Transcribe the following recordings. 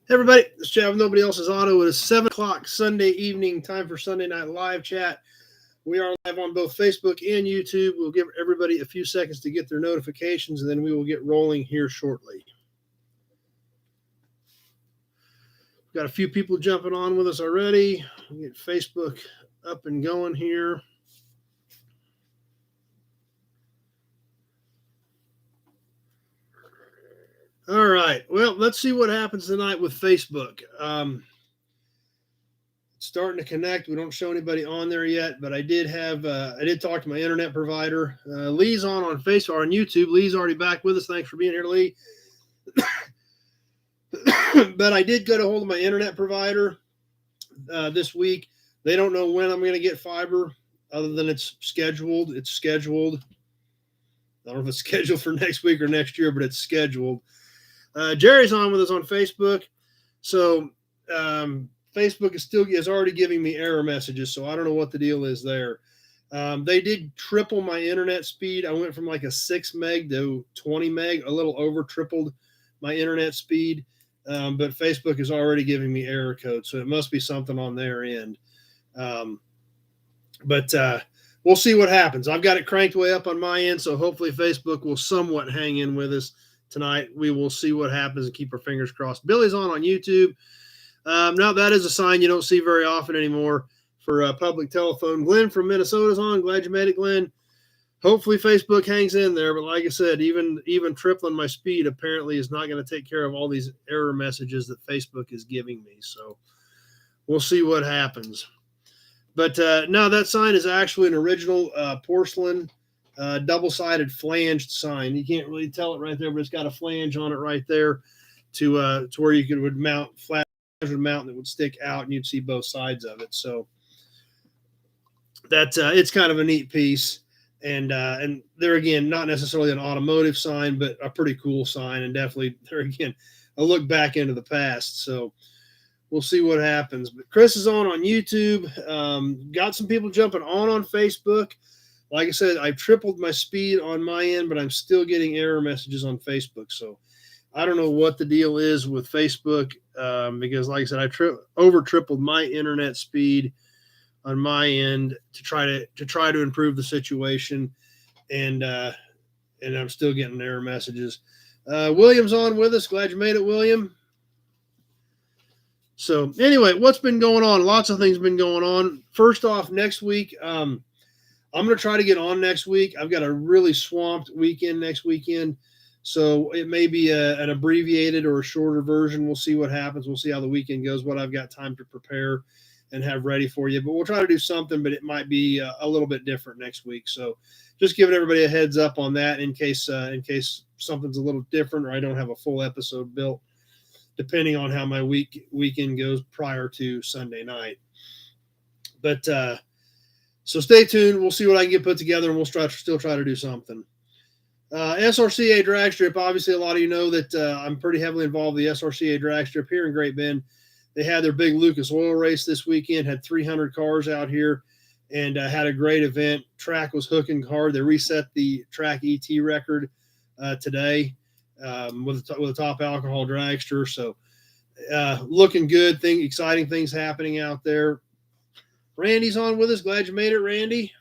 Hey everybody, this is Chad with Nobody Else's Auto. It is 7 o'clock Sunday evening, time for Sunday Night Live Chat. We are live on both Facebook and YouTube. We'll give everybody a few seconds to get their notifications, and then we will get rolling here shortly. We've got a few people jumping on with us already. We'll get Facebook up and going here. All right. Well, let's see what happens tonight with Facebook. Starting to connect. We don't show anybody on there yet, but I did talk to my internet provider. Lee's on Facebook, on YouTube. Lee's already back with us. Thanks for being here, Lee. But I did get a hold of my internet provider this week. They don't know when I'm going to get fiber, other than it's scheduled. It's scheduled. I don't know if it's scheduled for next week or next year, but it's scheduled. Jerry's on with us on Facebook. So Facebook is already giving me error messages, so I don't know what the deal is there. They did triple my internet speed. I went from like a 6 meg to 20 meg, a little over tripled my internet speed. But Facebook is already giving me error code, so it must be something on their end. But we'll see what happens. I've got it cranked way up on my end, so hopefully Facebook will somewhat hang in with us tonight. We will see what happens and keep our fingers crossed. Billy's on YouTube. Now, that is a sign you don't see very often anymore for public telephone. Glenn from Minnesota's on. Glad you made it, Glenn. Hopefully Facebook hangs in there, but like I said, even tripling my speed apparently is not going to take care of all these error messages that Facebook is giving me. So we'll see what happens. But no, that sign is actually an original porcelain double-sided flanged sign. You can't really tell it right there, but it's got a flange on it right there to where you would mount flat mount that would stick out, and you'd see both sides of it. So that it's kind of a neat piece. And there again, not necessarily an automotive sign, but a pretty cool sign, and definitely there again a look back into the past. So we'll see what happens. But Chris is on YouTube. Got some people jumping on Facebook. Like I said, I've tripled my speed on my end, but I'm still getting error messages on Facebook. So I don't know what the deal is with Facebook because, like I said, I over tripled my internet speed on my end to try to improve the situation, and I'm still getting error messages. William's on with us. Glad you made it, William. So anyway, what's been going on? Lots of things been going on. First off, next week, I'm going to try to get on next week. I've got a really swamped weekend next weekend, so it may be an abbreviated or a shorter version. We'll see what happens. We'll see how the weekend goes, what I've got time to prepare and have ready for you. But we'll try to do something, but it might be a little bit different next week. So just giving everybody a heads up on that in case something's a little different or I don't have a full episode built, depending on how my weekend goes prior to Sunday night. But so stay tuned. We'll see what I can get put together, and we'll still try to do something. SRCA drag strip. Obviously, a lot of you know that I'm pretty heavily involved in the SRCA drag strip here in Great Bend. They had their big Lucas Oil race this weekend, had 300 cars out here, and had a great event. Track was hooking hard. They reset the track ET record today with a top alcohol dragster. So looking good. Exciting things happening out there. Randy's on with us. Glad you made it, Randy.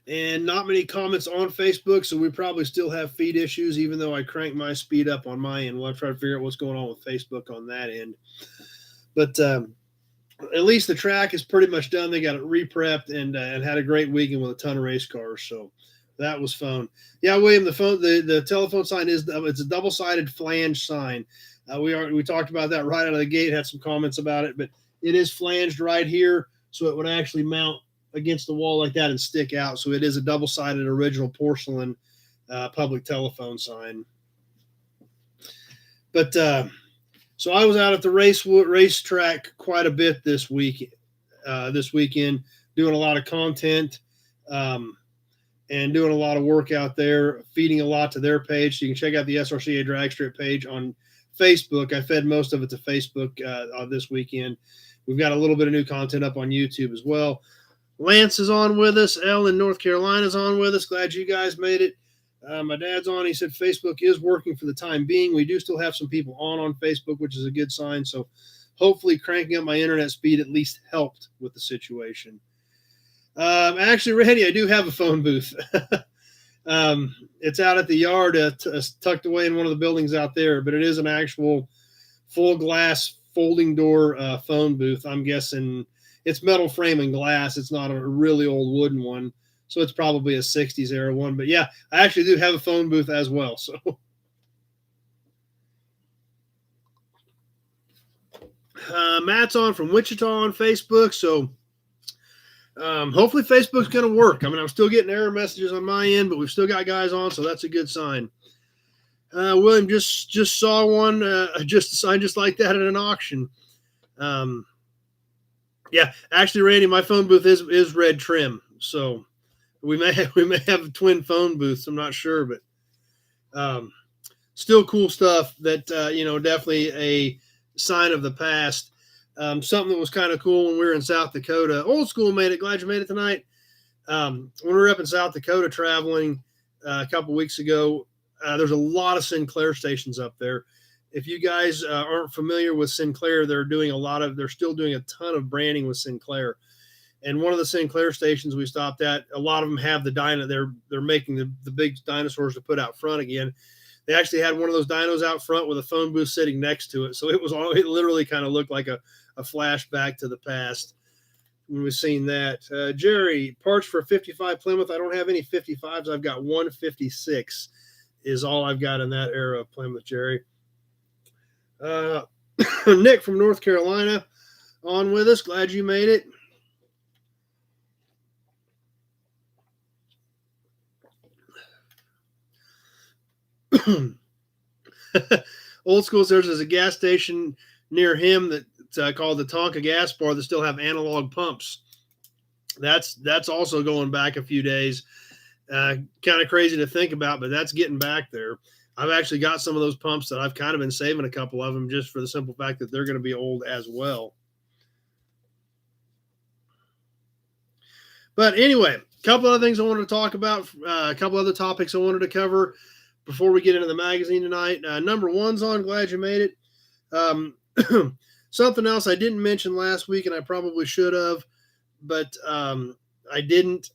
And not many comments on Facebook, so we probably still have feed issues, even though I cranked my speed up on my end. We'll try to figure out what's going on with Facebook on that end. But at least the track is pretty much done. They got it re-prepped and had a great weekend with a ton of race cars. So that was fun. Yeah, William, the telephone sign it's a double-sided flange sign. We talked about that right out of the gate, had some comments about it, but it is flanged right here, so it would actually mount against the wall like that and stick out. So it is a double-sided original porcelain public telephone sign. But so I was out at the racetrack quite a bit this weekend, doing a lot of content and doing a lot of work out there, feeding a lot to their page. So you can check out the SRCA drag strip page on Facebook. I fed most of it to Facebook this weekend. We've got a little bit of new content up on YouTube as well. Lance is on with us. Elle in North Carolina is on with us. Glad you guys made it. My dad's on. He said Facebook is working for the time being. We do still have some people on Facebook, which is a good sign. So hopefully cranking up my internet speed at least helped with the situation. Actually, Randy, I do have a phone booth. It's out at the yard, tucked away in one of the buildings out there, but it is an actual full glass folding door phone booth. I'm guessing it's metal frame and glass. It's not a really old wooden one. So it's probably a 60s era one. But yeah, I actually do have a phone booth as well. So Matt's on from Wichita on Facebook. So hopefully Facebook's going to work. I mean, I'm still getting error messages on my end, but we've still got guys on. So that's a good sign. William just saw one, just a sign just like that at an auction. Yeah, actually, Randy, my phone booth is red trim. So we may have twin phone booths. I'm not sure, but still cool stuff. That definitely a sign of the past. Something that was kind of cool when we were in South Dakota. Old school made it. Glad you made it tonight. When we were up in South Dakota traveling a couple weeks ago, there's a lot of Sinclair stations up there. If you guys aren't familiar with Sinclair, they're still doing a ton of branding with Sinclair. And one of the Sinclair stations we stopped at, a lot of them have the they're making the big dinosaurs to put out front again. They actually had one of those dinos out front with a phone booth sitting next to it. So it literally kind of looked like a flashback to the past when we've seen that. Jerry, parts for 55 Plymouth. I don't have any 55s. I've got 156 is all I've got in that era of Plymouth, Jerry. Nick from North Carolina on with us. Glad you made it. Old school says there's a gas station near him that's called the Tonka Gas Bar that still have analog pumps. That's also going back a few days. Kind of crazy to think about, but that's getting back there. I've actually got some of those pumps that I've kind of been saving a couple of them just for the simple fact that they're going to be old as well. But anyway, a couple other things I wanted to talk about, a couple other topics I wanted to cover before we get into the magazine tonight. Number one's on. Glad you made it. Something else I didn't mention last week, and I probably should have, but I didn't.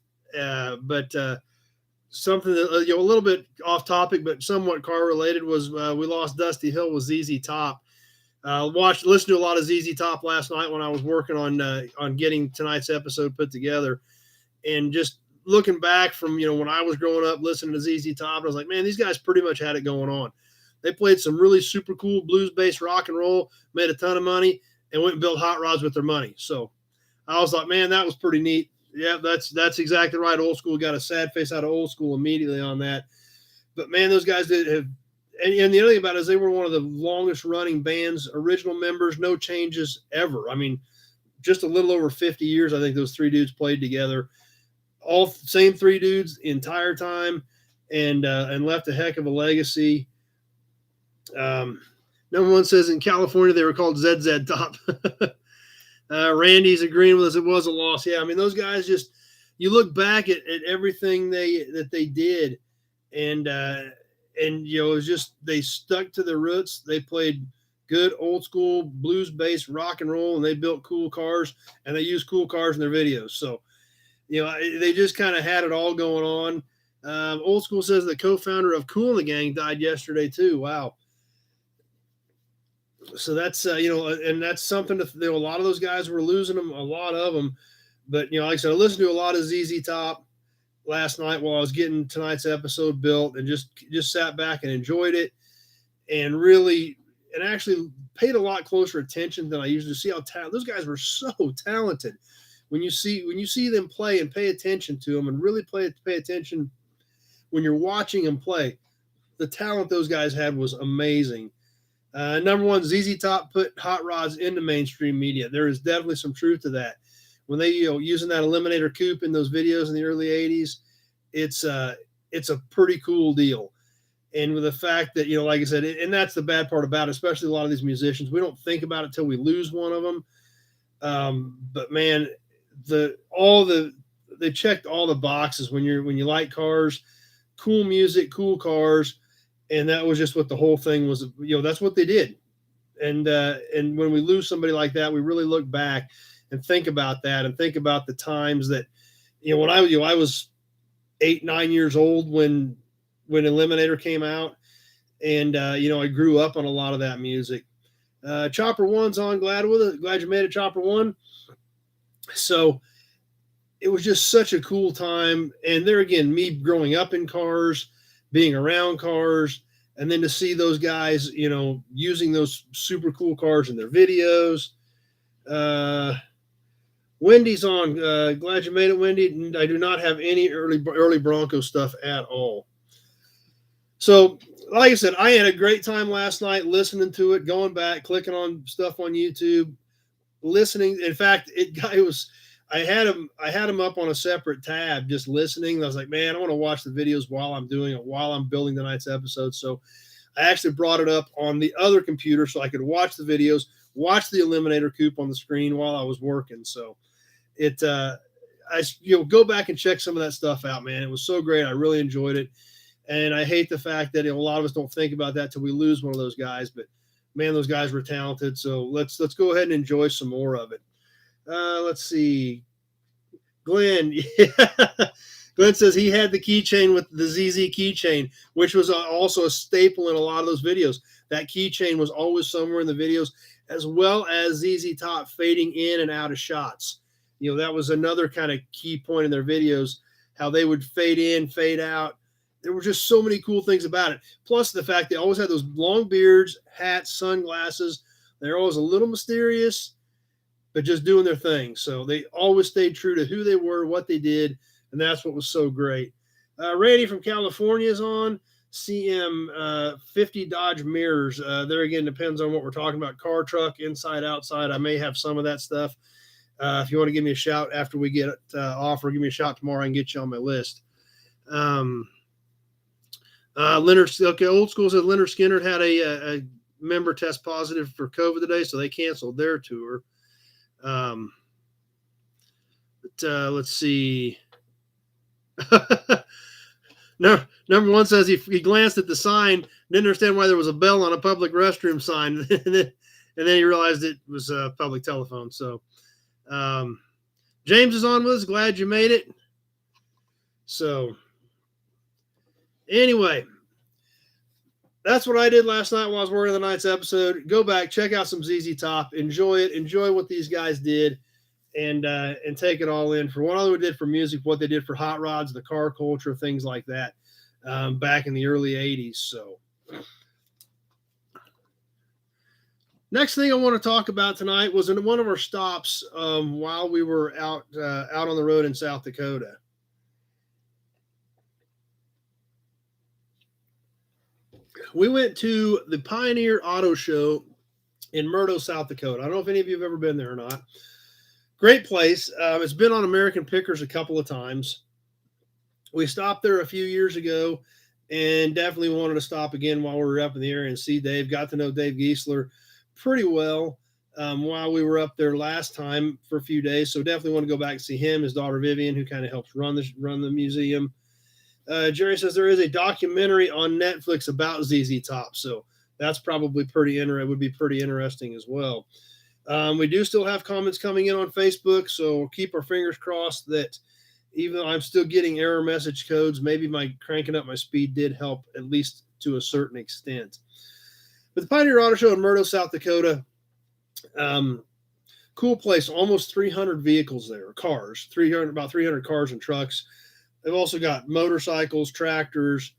Something that, a little bit off topic, but somewhat car related was we lost Dusty Hill with ZZ Top. Listened to a lot of ZZ Top last night when I was working on getting tonight's episode put together, and just looking back from when I was growing up listening to ZZ Top, I was like, man, these guys pretty much had it going on. They played some really super cool blues-based rock and roll, made a ton of money, and went and built hot rods with their money. So I was like, man, that was pretty neat. Yeah, that's exactly right. Old school got a sad face out of old school immediately on that. But man, those guys and the other thing about it is they were one of the longest running bands, original members, no changes ever. I mean, just a little over 50 years, I think those three dudes played together. All same three dudes the entire time, and left a heck of a legacy. Number one says in California they were called ZZ Top. Randy's agreeing with us. It was a loss. Yeah, I mean, those guys just, you look back at everything that they did, and it was just, they stuck to their roots. They played good old school blues based rock and roll, and they built cool cars, and they used cool cars in their videos. So, they just kind of had it all going on. Old school says the co-founder of Kool and the Gang died yesterday too. Wow. So that's, and that's something a lot of those guys were losing them, a lot of them. But, like I said, I listened to a lot of ZZ Top last night while I was getting tonight's episode built, and just sat back and enjoyed it, and actually paid a lot closer attention than I usually see how talented those guys were. So talented. When you see them play and pay attention to them and really pay attention when you're watching them play, the talent those guys had was amazing. Number one, ZZ Top put hot rods into mainstream media. There is definitely some truth to that. When they, using that Eliminator coupe in those videos in the early 80s, it's a pretty cool deal. And with the fact that, like I said, and that's the bad part about it, especially a lot of these musicians, we don't think about it till we lose one of them. But man, they checked all the boxes when you like cars. cool music, cool cars, and that was just what the whole thing was. That's what they did. And when we lose somebody like that, we really look back and think about that, and think about the times that when I was 8, 9 years old when Eliminator came out, and I grew up on a lot of that music. Chopper One's on. Glad you made it, Chopper One. So it was just such a cool time. And there again, me growing up in cars, being around cars, and then to see those guys, using those super cool cars in their videos. Wendy's on. Glad you made it, Wendy. I do not have any early Bronco stuff at all. So, like I said, I had a great time last night listening to it, going back, clicking on stuff on YouTube, listening. In fact, I had him up on a separate tab, just listening. I was like, man, I want to watch the videos while I'm doing it, while I'm building tonight's episode. So I actually brought it up on the other computer so I could watch the videos, watch the Eliminator Coupe on the screen while I was working. So go back and check some of that stuff out, man. It was so great. I really enjoyed it. And I hate the fact that a lot of us don't think about that till we lose one of those guys. But man, those guys were talented. So let's go ahead and enjoy some more of it. Let's see. Glenn. Glenn says he had the keychain with the ZZ keychain, which was also a staple in a lot of those videos. That keychain was always somewhere in the videos, as well as ZZ Top fading in and out of shots. That was another kind of key point in their videos, how they would fade in, fade out. There were just so many cool things about it. Plus the fact they always had those long beards, hats, sunglasses. They're always a little mysterious, but just doing their thing. So they always stayed true to who they were, what they did, and that's what was so great. Randy from California is on. CM 50 Dodge mirrors. There again, depends on what we're talking about. Car, truck, inside, outside. I may have some of that stuff. If you want to give me a shout after we get off, or give me a shout tomorrow, I can get you on my list. Leonard, okay, Old School says Leonard Skinner had a member test positive for COVID today, so they canceled their tour. Let's see. No, number one says he glanced at the sign, didn't understand why there was a bell on a public restroom sign, and then he realized it was a public telephone. So, James is on with us. Glad you made it. So, anyway, that's what I did last night while I was working on tonight's episode. Go back, check out some ZZ Top, enjoy it, enjoy what these guys did, and take it all in for what they did for music, what they did for hot rods, the car culture, things like that, back in the early 80s. So, next thing I want to talk about tonight was in one of our stops while we were out on the road in South Dakota. We went to the Pioneer Auto Show in Murdo, South Dakota. I don't know if any of you have ever been there or not. Great place. It's been on American Pickers a couple of times. We stopped there a few years ago and definitely wanted to stop again while we were up in the area and see Dave. Got to know Dave Giesler pretty well while we were up there last time for a few days. So definitely want to go back and see him, his daughter Vivian, who kind of helps run the museum. Jerry says there is a documentary on Netflix about ZZ Top, so that's probably would be pretty interesting as well. We do still have comments coming in on Facebook, so we'll keep our fingers crossed that even though I'm still getting error message codes, maybe my cranking up my speed did help, at least to a certain extent. But the Pioneer Auto Show in Murdo, South Dakota, cool place, almost 300 vehicles there, cars, about 300 cars and trucks. They've also got motorcycles, tractors,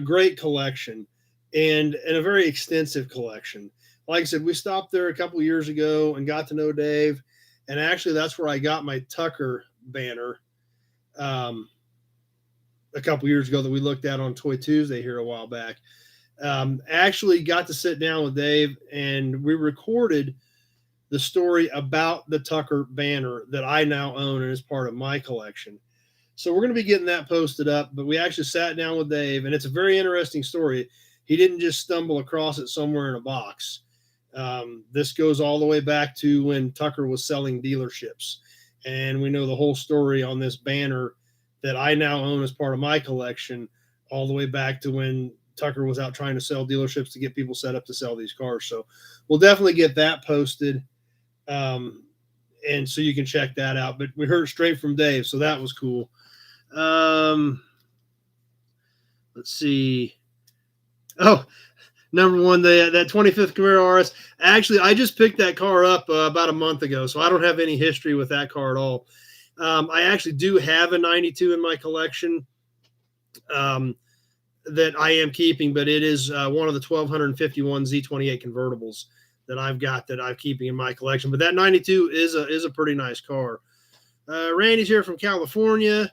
great collection, and a very extensive collection. Like I said, we stopped there a couple of years ago and got to know Dave, and actually that's where I got my Tucker banner a couple of years ago that we looked at on Toy Tuesday here a while back. Actually got to sit down with Dave, and we recorded the story about the Tucker banner that I now own and is part of my collection. So we're going to be getting that posted up, but we actually sat down with Dave, and it's a very interesting story. He didn't just stumble across it somewhere in a box. This goes all the way back to when Tucker was selling dealerships, and we know the whole story on this banner that I now own as part of my collection all the way back to when Tucker was out trying to sell dealerships to get people set up to sell these cars. So we'll definitely get that posted. And so you can check that out. But we heard it straight from Dave, so that was cool. Let's see. Oh, number one, that 25th Camaro RS. Actually, I just picked that car up about a month ago, so I don't have any history with that car at all. I actually do have a 92 in my collection that I am keeping, but it is one of the 1251 Z28 convertibles that I've got that I'm keeping in my collection. But that 92 is a pretty nice car. Randy's here from California.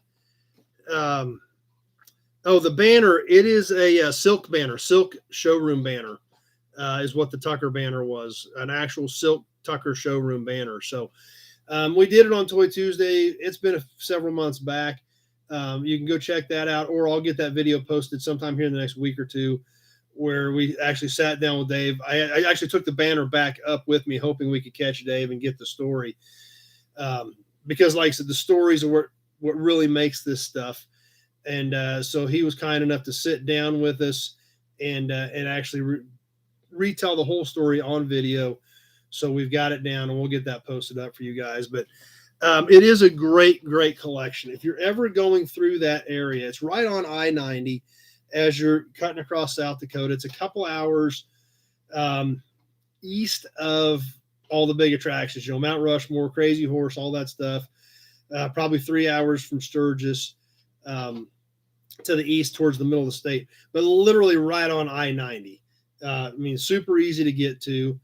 The banner, it is a silk banner, silk showroom banner is what the Tucker banner was, an actual silk Tucker showroom banner. So we did it on Toy Tuesday. It's been several months back. You can go check that out, or I'll get that video posted sometime here in the next week or two, where we actually sat down with Dave. I actually took the banner back up with me, hoping we could catch Dave and get the story. Because like I said, the stories are what really makes this stuff. And so he was kind enough to sit down with us and actually retell the whole story on video. So we've got it down, and we'll get that posted up for you guys. But it is a great, great collection. If you're ever going through that area, it's right on I-90 as you're cutting across South Dakota. It's a couple hours east of all the big attractions, Mount Rushmore, Crazy Horse, all that stuff. Probably 3 hours from Sturgis to the east towards the middle of the state, but literally right on I-90. Super easy to get to.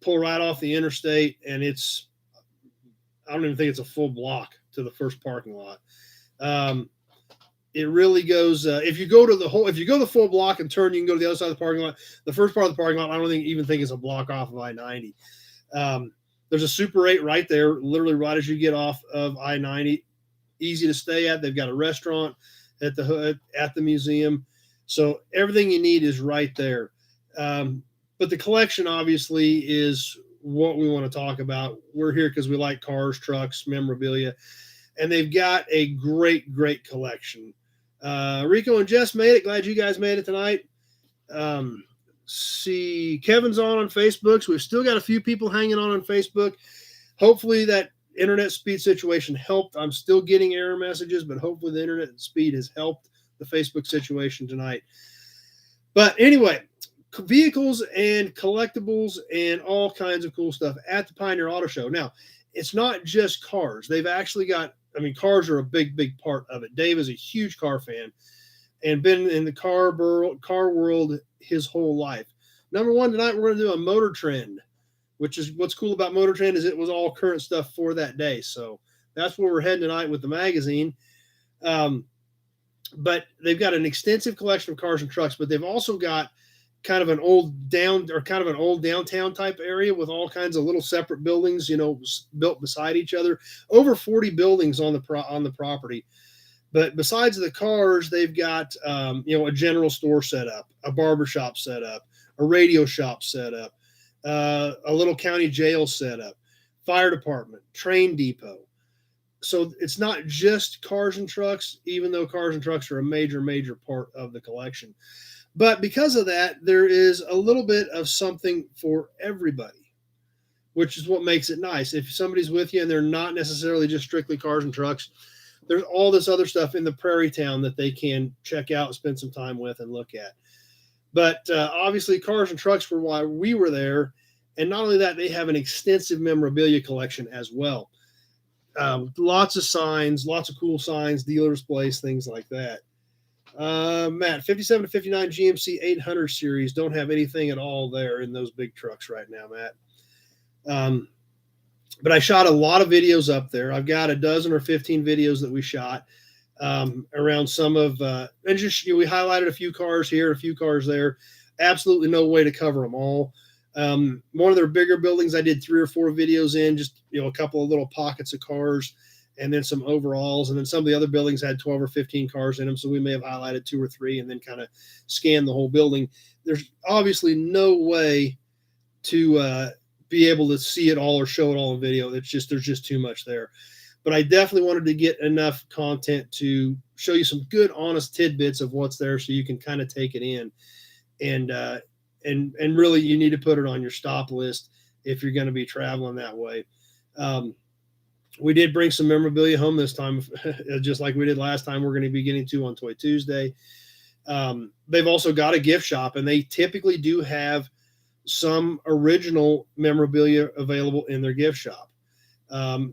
Pull right off the interstate, and I don't even think it's a full block to the first parking lot. It really goes. If you go the full block and turn, you can go to the other side of the parking lot. The first part of the parking lot, I don't even think is a block off of I-90. There's a Super 8 right there, literally right as you get off of I-90. Easy to stay at. They've got a restaurant at the museum, so everything you need is right there. But the collection obviously is what we want to talk about. We're here because we like cars, trucks, memorabilia, and they've got a great, great collection. Rico and Jess made it. Glad you guys made it tonight. See, Kevin's on Facebook, so we've still got a few people hanging on Facebook. Hopefully that internet speed situation helped. I'm still getting error messages, but hopefully the internet speed has helped the Facebook situation tonight. But anyway, vehicles and collectibles and all kinds of cool stuff at the Pioneer Auto Show. Now, it's not just cars. They've actually got, cars are a big, big part of it. Dave is a huge car fan and been in the car world his whole life. Number one, tonight we're going to do a Motor Trend, which is what's cool about Motor Trend is it was all current stuff for that day. So that's where we're heading tonight with the magazine. But they've got an extensive collection of cars and trucks, but they've also got kind of an old downtown type area with all kinds of little separate buildings, built beside each other. Over 40 buildings on the property. But besides the cars, they've got a general store set up, a barbershop set up, a radio shop set up, a little county jail set up, fire department, train depot. So it's not just cars and trucks, even though cars and trucks are a major, major part of the collection. But because of that, there is a little bit of something for everybody, which is what makes it nice. If somebody's with you and they're not necessarily just strictly cars and trucks, there's all this other stuff in the Prairie Town that they can check out, spend some time with, and look at. But obviously, cars and trucks were why we were there. And not only that, they have an extensive memorabilia collection as well. Lots of signs, lots of cool signs, dealer's place, things like that. Matt, 57 to 59 GMC 800 series don't have anything at all there in those big trucks right now, Matt. But I shot a lot of videos up there. I've got a dozen or 15 videos that we shot around some of, and just we highlighted a few cars here, a few cars there. Absolutely no way to cover them all. One of their bigger buildings, I did 3 or 4 videos in, just a couple of little pockets of cars, and then some overalls. And then some of the other buildings had 12 or 15 cars in them, so we may have highlighted 2 or 3 and then kind of scanned the whole building. There's obviously no way to be able to see it all or show it all in video. There's just too much there. but I definitely wanted to get enough content to show you some good, honest tidbits of what's there, so you can kind of take it in, and really, you need to put it on your stop list if you're going to be traveling that way. We did bring some memorabilia home this time, just like we did last time. We're going to be getting to on Toy Tuesday. They've also got a gift shop, and they typically do have some original memorabilia available in their gift shop.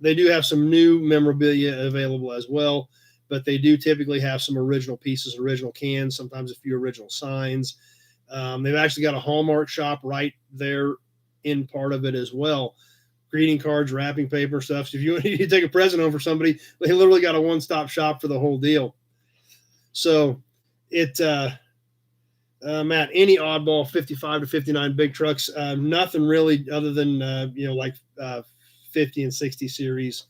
They do have some new memorabilia available as well, but they do typically have some original pieces, original cans, sometimes a few original signs. They've actually got a Hallmark shop right there in part of it as well. Greeting cards, wrapping paper, stuff. So if you need to take a present home for somebody, they literally got a one-stop shop for the whole deal. So Matt, any oddball 55 to 59 big trucks, nothing really other than, like 50 and 60 series,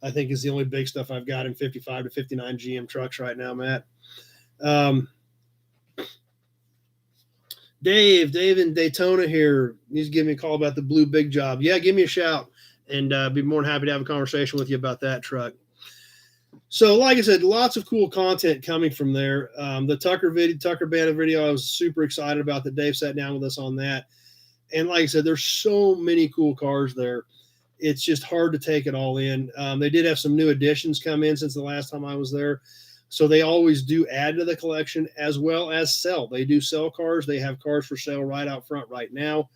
I think is the only big stuff I've got in 55 to 59 GM trucks right now, Matt. Dave in Daytona here. He's giving me a call about the blue big job. Yeah, give me a shout, and be more than happy to have a conversation with you about that truck. So, like I said, lots of cool content coming from there. The Tucker Bandit video, I was super excited about that. Dave sat down with us on that. And like I said, there's so many cool cars there. It's just hard to take it all in. They did have some new additions come in since the last time I was there. So they always do add to the collection as well as sell. They do sell cars. They have cars for sale right out front right now.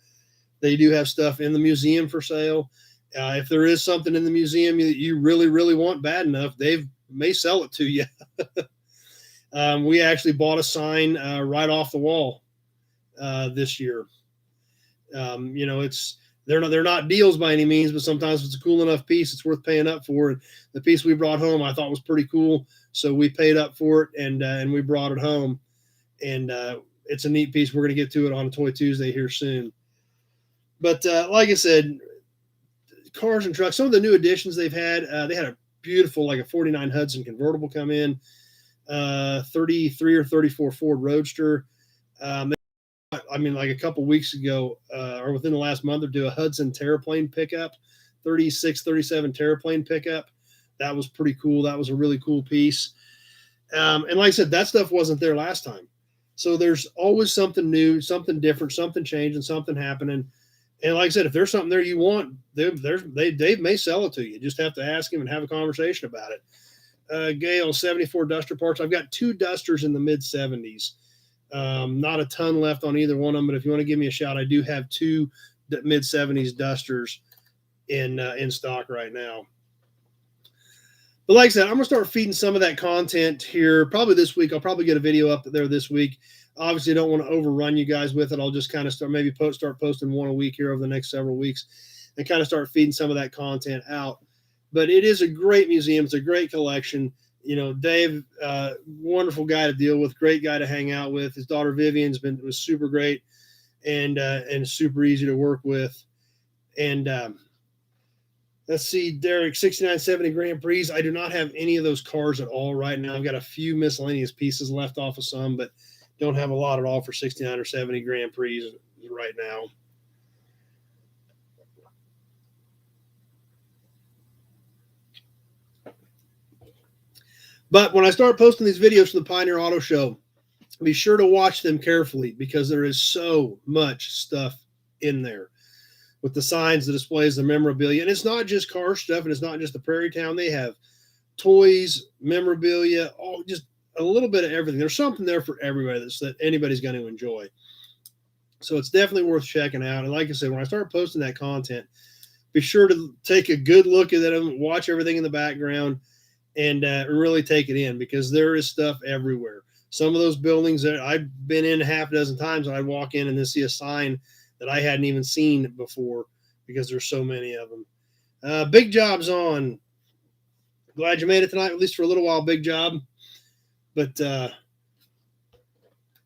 They do have stuff in the museum for sale. If there is something in the museum that you really, really want bad enough, they may sell it to you. We actually bought a sign right off the wall this year. They're not deals by any means, but sometimes it's a cool enough piece, it's worth paying up for. And the piece we brought home, I thought was pretty cool, so we paid up for it, and we brought it home. And it's a neat piece. We're going to get to it on a Toy Tuesday here soon. But like I said, cars and trucks, some of the new additions they've had, they had a beautiful, like a 49 Hudson convertible come in, 33 or 34 Ford Roadster. Like a couple weeks ago, or within the last month or two, a Hudson Terraplane pickup, 36, 37 Terraplane pickup. That was pretty cool. That was a really cool piece. And like I said, that stuff wasn't there last time. So there's always something new, something different, something changing, something happening. And like I said, if there's something there you want, Dave may sell it to you. You just have to ask him and have a conversation about it. Gale, 74 Duster parts. I've got 2 Dusters in the mid-70s. Not a ton left on either one of them, but if you want to give me a shout, I do have 2 mid-70s Dusters in stock right now. But like I said, I'm going to start feeding some of that content here probably this week. I'll probably get a video up there this week. Obviously, I don't want to overrun you guys with it. I'll just kind of start posting one a week here over the next several weeks and kind of start feeding some of that content out. But it is a great museum. It's a great collection. Dave, wonderful guy to deal with, great guy to hang out with. His daughter Vivian was super great and super easy to work with. And let's see, Derek, 6970 Grand Prix. I do not have any of those cars at all right now. I've got a few miscellaneous pieces left off of some, but don't have a lot at all for 69 or 70 Grand Prix right now. But when I start posting these videos from the Pioneer Auto Show, be sure to watch them carefully because there is so much stuff in there with the signs, the displays, the memorabilia. And it's not just car stuff, and it's not just the Prairie Town. They have toys, memorabilia, just a little bit of everything. There's something there for everybody that anybody's going to enjoy. So it's definitely worth checking out. And like I said, when I start posting that content, be sure to take a good look at them, watch everything in the background, and really take it in because there is stuff everywhere. Some of those buildings that I've been in half a dozen times, and I'd walk in and then see a sign that I hadn't even seen before because there's so many of them. Big Job's on. Glad you made it tonight, at least for a little while, Big Job. But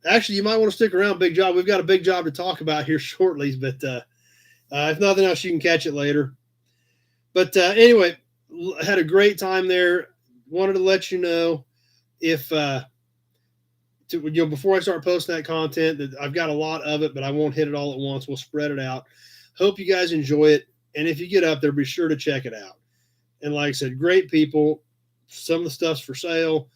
actually, you might want to stick around, Big Job. We've got a big job to talk about here shortly, but if nothing else, you can catch it later. But anyway, had a great time there. Wanted to let you know if before I start posting that content that I've got a lot of it, but I won't hit it all at once. We'll spread it out. Hope you guys enjoy it. And if you get up there, be sure to check it out. And like I said, great people. Some of the stuff's for sale,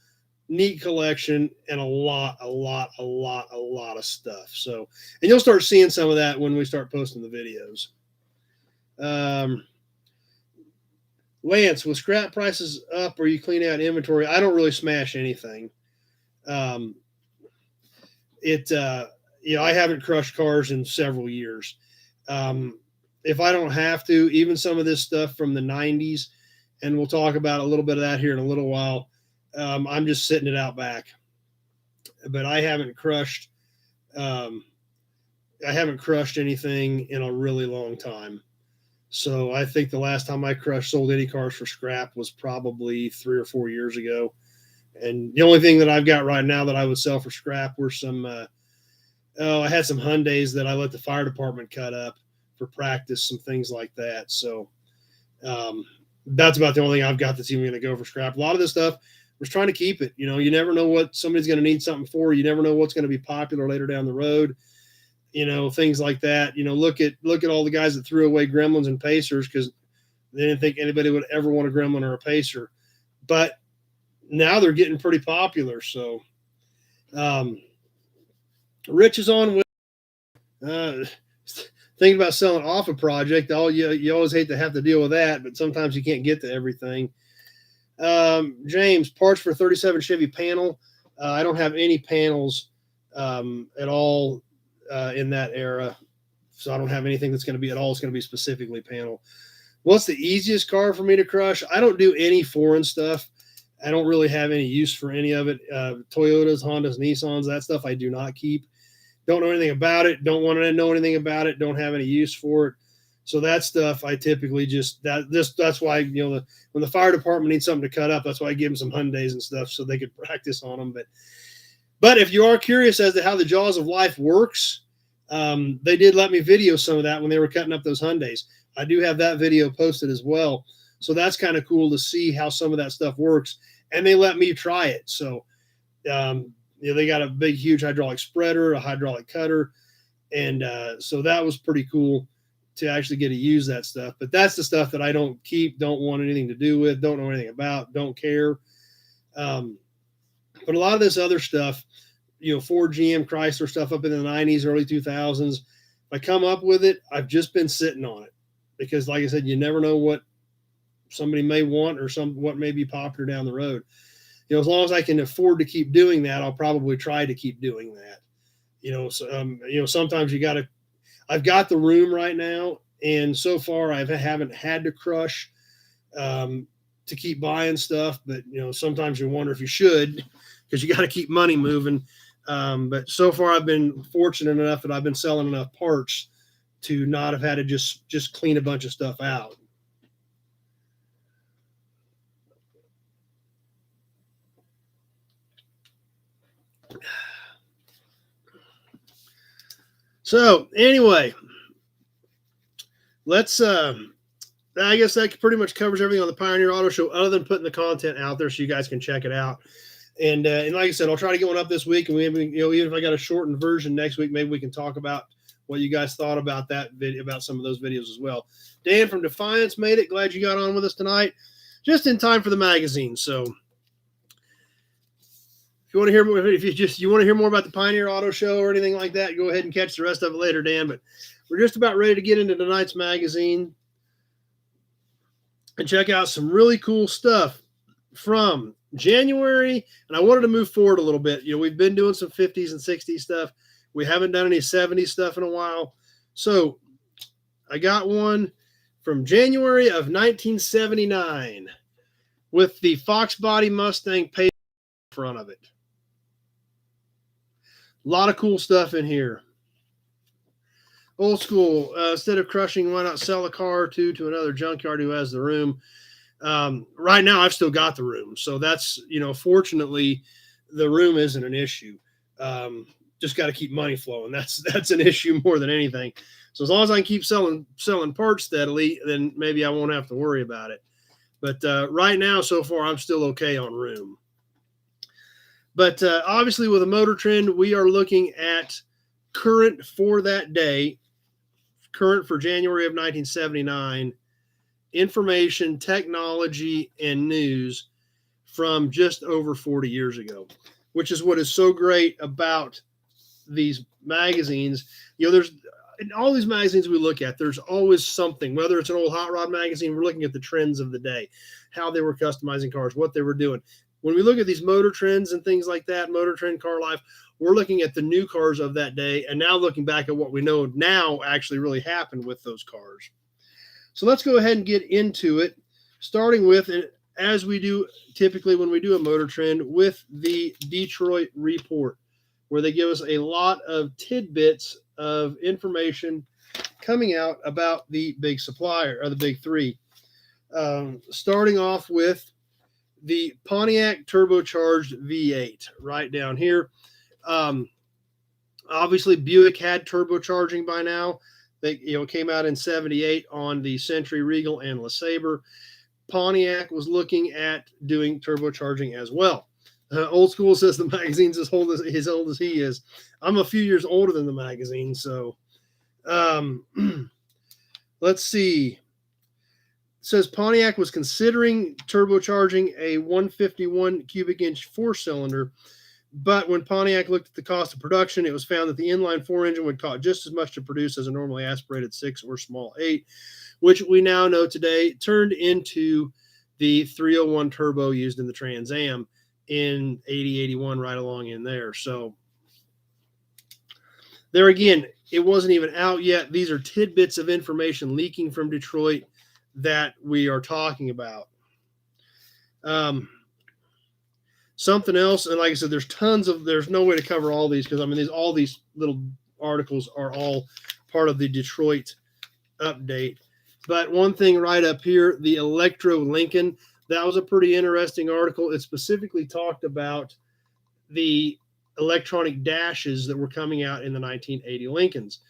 neat collection, and a lot of stuff. So, and you'll start seeing some of that when we start posting the videos. Lance, with scrap prices up or you clean out inventory, I don't really smash anything. I haven't crushed cars in several years. If I don't have to, even some of this stuff from the 90s, and we'll talk about a little bit of that here in a little while, I'm just sitting it out back. But I haven't crushed anything in a really long time. So I think the last time I sold any cars for scrap was probably 3 or 4 years ago. And the only thing that I've got right now that I would sell for scrap were some, I had some Hyundais that I let the fire department cut up for practice, some things like that. So that's about the only thing I've got that's even going to go for scrap. A lot of this stuff, we're trying to keep it. You never know what somebody's going to need something for. You never know what's going to be popular later down the road. Things like that. Look at all the guys that threw away Gremlins and Pacers because they didn't think anybody would ever want a Gremlin or a Pacer. But now they're getting pretty popular. So Rich is on with thinking about selling off a project. You always hate to have to deal with that, but sometimes you can't get to everything. James, parts for 37 Chevy panel. I don't have any panels at all in that era, so I don't have anything that's going to be at all. It's going to be specifically panel. What's the easiest car for me to crush? I don't do any foreign stuff. I don't really have any use for any of it. Toyotas, Hondas, Nissans, that stuff I do not keep. Don't know anything about it. Don't want to know anything about it. Don't have any use for it. So that stuff I typically that's why, when the fire department needs something to cut up, that's why I give them some Hyundais and stuff so they could practice on them. But if you are curious as to how the Jaws of Life works, they did let me video some of that when they were cutting up those Hyundais. I do have that video posted as well. So that's kind of cool to see how some of that stuff works. And they let me try it. So, they got a big, huge hydraulic spreader, a hydraulic cutter. And so that was pretty cool to actually get to use that stuff. But that's the stuff that I don't keep, don't want anything to do with, don't know anything about, don't care. But a lot of this other stuff, Ford, GM, Chrysler stuff up in the 90s, early 2000s, if I come up with it, I've just been sitting on it. Because like I said, you never know what somebody may want or what may be popular down the road. As long as I can afford to keep doing that, I'll probably try to keep doing that. Sometimes I've got the room right now, and so far I haven't had to crush to keep buying stuff. But sometimes you wonder if you should, because you got to keep money moving. But so far I've been fortunate enough that I've been selling enough parts to not have had to just clean a bunch of stuff out. So anyway, let's I guess that pretty much covers everything on the Pioneer Auto Show, other than putting the content out there so you guys can check it out. And like I said, I'll try to get one up this week, and even if I got a shortened version next week, maybe we can talk about what you guys thought about that video, about some of those videos as well. Dan from Defiance made it. Glad you got on with us tonight, just in time for the magazine. So if you want to hear more, if you want to hear more about the Pioneer Auto Show or anything like that, go ahead and catch the rest of it later, Dan. But we're just about ready to get into tonight's magazine and check out some really cool stuff from January. And I wanted to move forward a little bit. We've been doing some 50s and 60s stuff. We haven't done any 70s stuff in a while. So I got one from January of 1979 with the Fox Body Mustang paint in front of it. A lot of cool stuff in here. Old school. Instead of crushing, why not sell a car or two to another junkyard who has the room? Right now, I've still got the room. So that's, fortunately, the room isn't an issue. Just got to keep money flowing. That's an issue more than anything. So as long as I can keep selling parts steadily, then maybe I won't have to worry about it. But right now, so far, I'm still okay on room. But obviously, with a Motor Trend, we are looking at current for that day, current for January of 1979, information, technology, and news from just over 40 years ago, which is what is so great about these magazines. There's in all these magazines we look at, there's always something, whether it's an old hot rod magazine, we're looking at the trends of the day, how they were customizing cars, what they were doing. When we look at these motor trends and things like that, Motor Trend, Car Life, we're looking at the new cars of that day and now looking back at what we know now actually really happened with those cars. So let's go ahead and get into it, starting with, as we do typically when we do a Motor Trend, with the Detroit Report, where they give us a lot of tidbits of information coming out about the big supplier, or the big three. Starting off with the Pontiac turbocharged V8 right down here. Obviously, Buick had turbocharging by now. They came out in 78 on the Century, Regal, and LeSabre. Pontiac was looking at doing turbocharging as well. Old School says the magazine's as old as he is. I'm a few years older than the magazine, so let's see. It says Pontiac was considering turbocharging a 151 cubic inch 4-cylinder, but when Pontiac looked at the cost of production, it was found that the inline 4 engine would cost just as much to produce as a normally aspirated 6 or small 8, which we now know today turned into the 301 turbo used in the Trans Am in 80, 81, right along in there. So there again, it wasn't even out yet. These are tidbits of information leaking from Detroit that we are talking about. Something else, and like I said, there's no way to cover all these because all these little articles are all part of the Detroit update. But one thing right up here, the Electro Lincoln, that was a pretty interesting article. It specifically talked about the electronic dashes that were coming out in the 1980 Lincolns,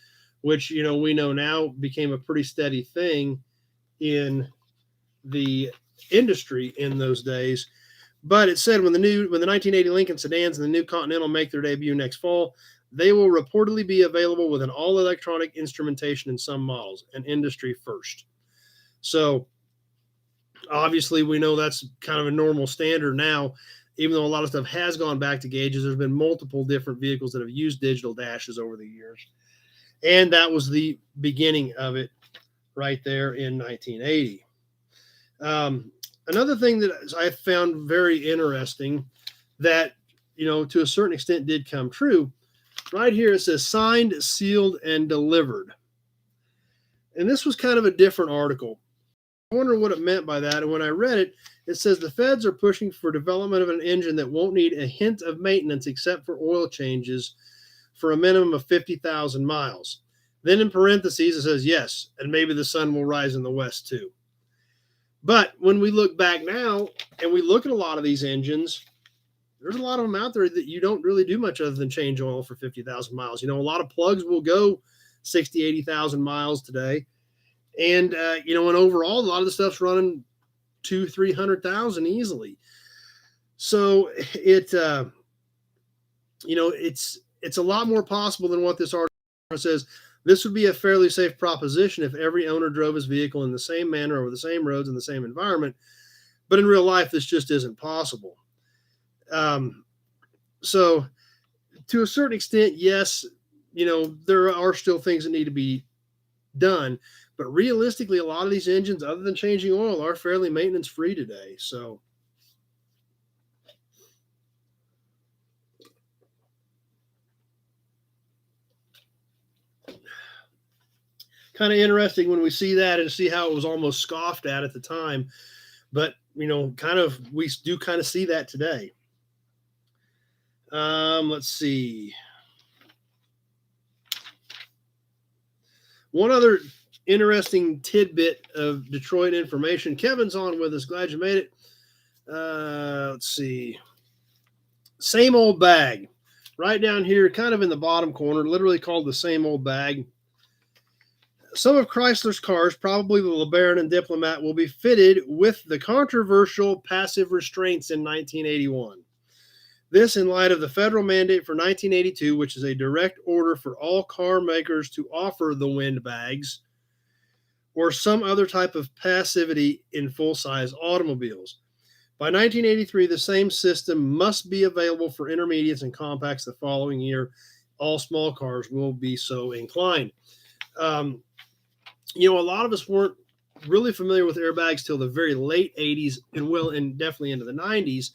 which we know now became a pretty steady thing in the industry in those days. But it said when the 1980 Lincoln sedans and the new Continental make their debut next fall, they will reportedly be available with an all-electronic instrumentation in some models, an industry first. So obviously we know that's kind of a normal standard now, even though a lot of stuff has gone back to gauges. There's been multiple different vehicles that have used digital dashes over the years. And that was the beginning of it right there in 1980. Another thing that I found very interesting that, to a certain extent did come true, right here it says signed, sealed, and delivered. And this was kind of a different article. I wonder what it meant by that. And when I read it, it says the feds are pushing for development of an engine that won't need a hint of maintenance except for oil changes for a minimum of 50,000 miles. Then in parentheses, it says, yes, and maybe the sun will rise in the west too. But when we look back now and we look at a lot of these engines, there's a lot of them out there that you don't really do much other than change oil for 50,000 miles. A lot of plugs will go 60, 80,000 miles today. And, and overall, a lot of the stuff's running 200,000-300,000 easily. So it's a lot more possible than what this article says. This would be a fairly safe proposition if every owner drove his vehicle in the same manner over the same roads in the same environment. But in real life, this just isn't possible. So to a certain extent, yes, there are still things that need to be done. But realistically, a lot of these engines, other than changing oil, are fairly maintenance free today. So kind of interesting when we see that and see how it was almost scoffed at the time. But, we do kind of see that today. Let's see. One other interesting tidbit of Detroit information. Kevin's on with us. Glad you made it. Let's see. Same old bag. Right down here, kind of in the bottom corner, literally called the same old bag. Some of Chrysler's cars, probably the LeBaron and Diplomat, will be fitted with the controversial passive restraints in 1981. This in light of the federal mandate for 1982, which is a direct order for all car makers to offer the wind bags, or some other type of passivity in full-size automobiles. By 1983, the same system must be available for intermediates and compacts the following year. All small cars will be so inclined. A lot of us weren't really familiar with airbags till the very late 80s and definitely into the 90s,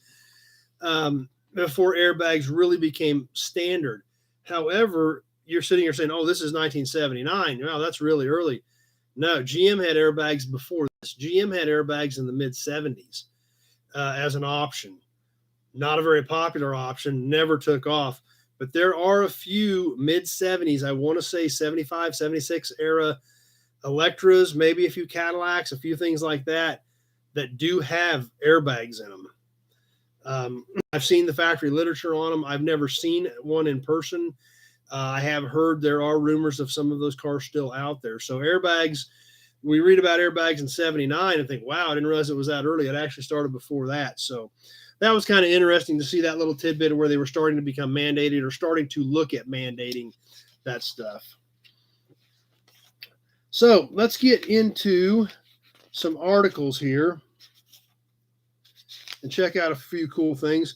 before airbags really became standard. However, you're sitting here saying, oh, this is 1979. Wow, that's really early. No, GM had airbags before this. GM had airbags in the mid-70s as an option. Not a very popular option, never took off. But there are a few mid-70s, I want to say 75, 76 era Electras, maybe a few Cadillacs, a few things like that do have airbags in them. I've seen the factory literature on them. I've never seen one in person. I have heard there are rumors of some of those cars still out there. So airbags, we read about airbags in 79 and think, wow, I didn't realize it was that early. It actually started before that. So that was kind of interesting to see that little tidbit of where they were starting to become mandated or starting to look at mandating that stuff. So let's get into some articles here and check out a few cool things.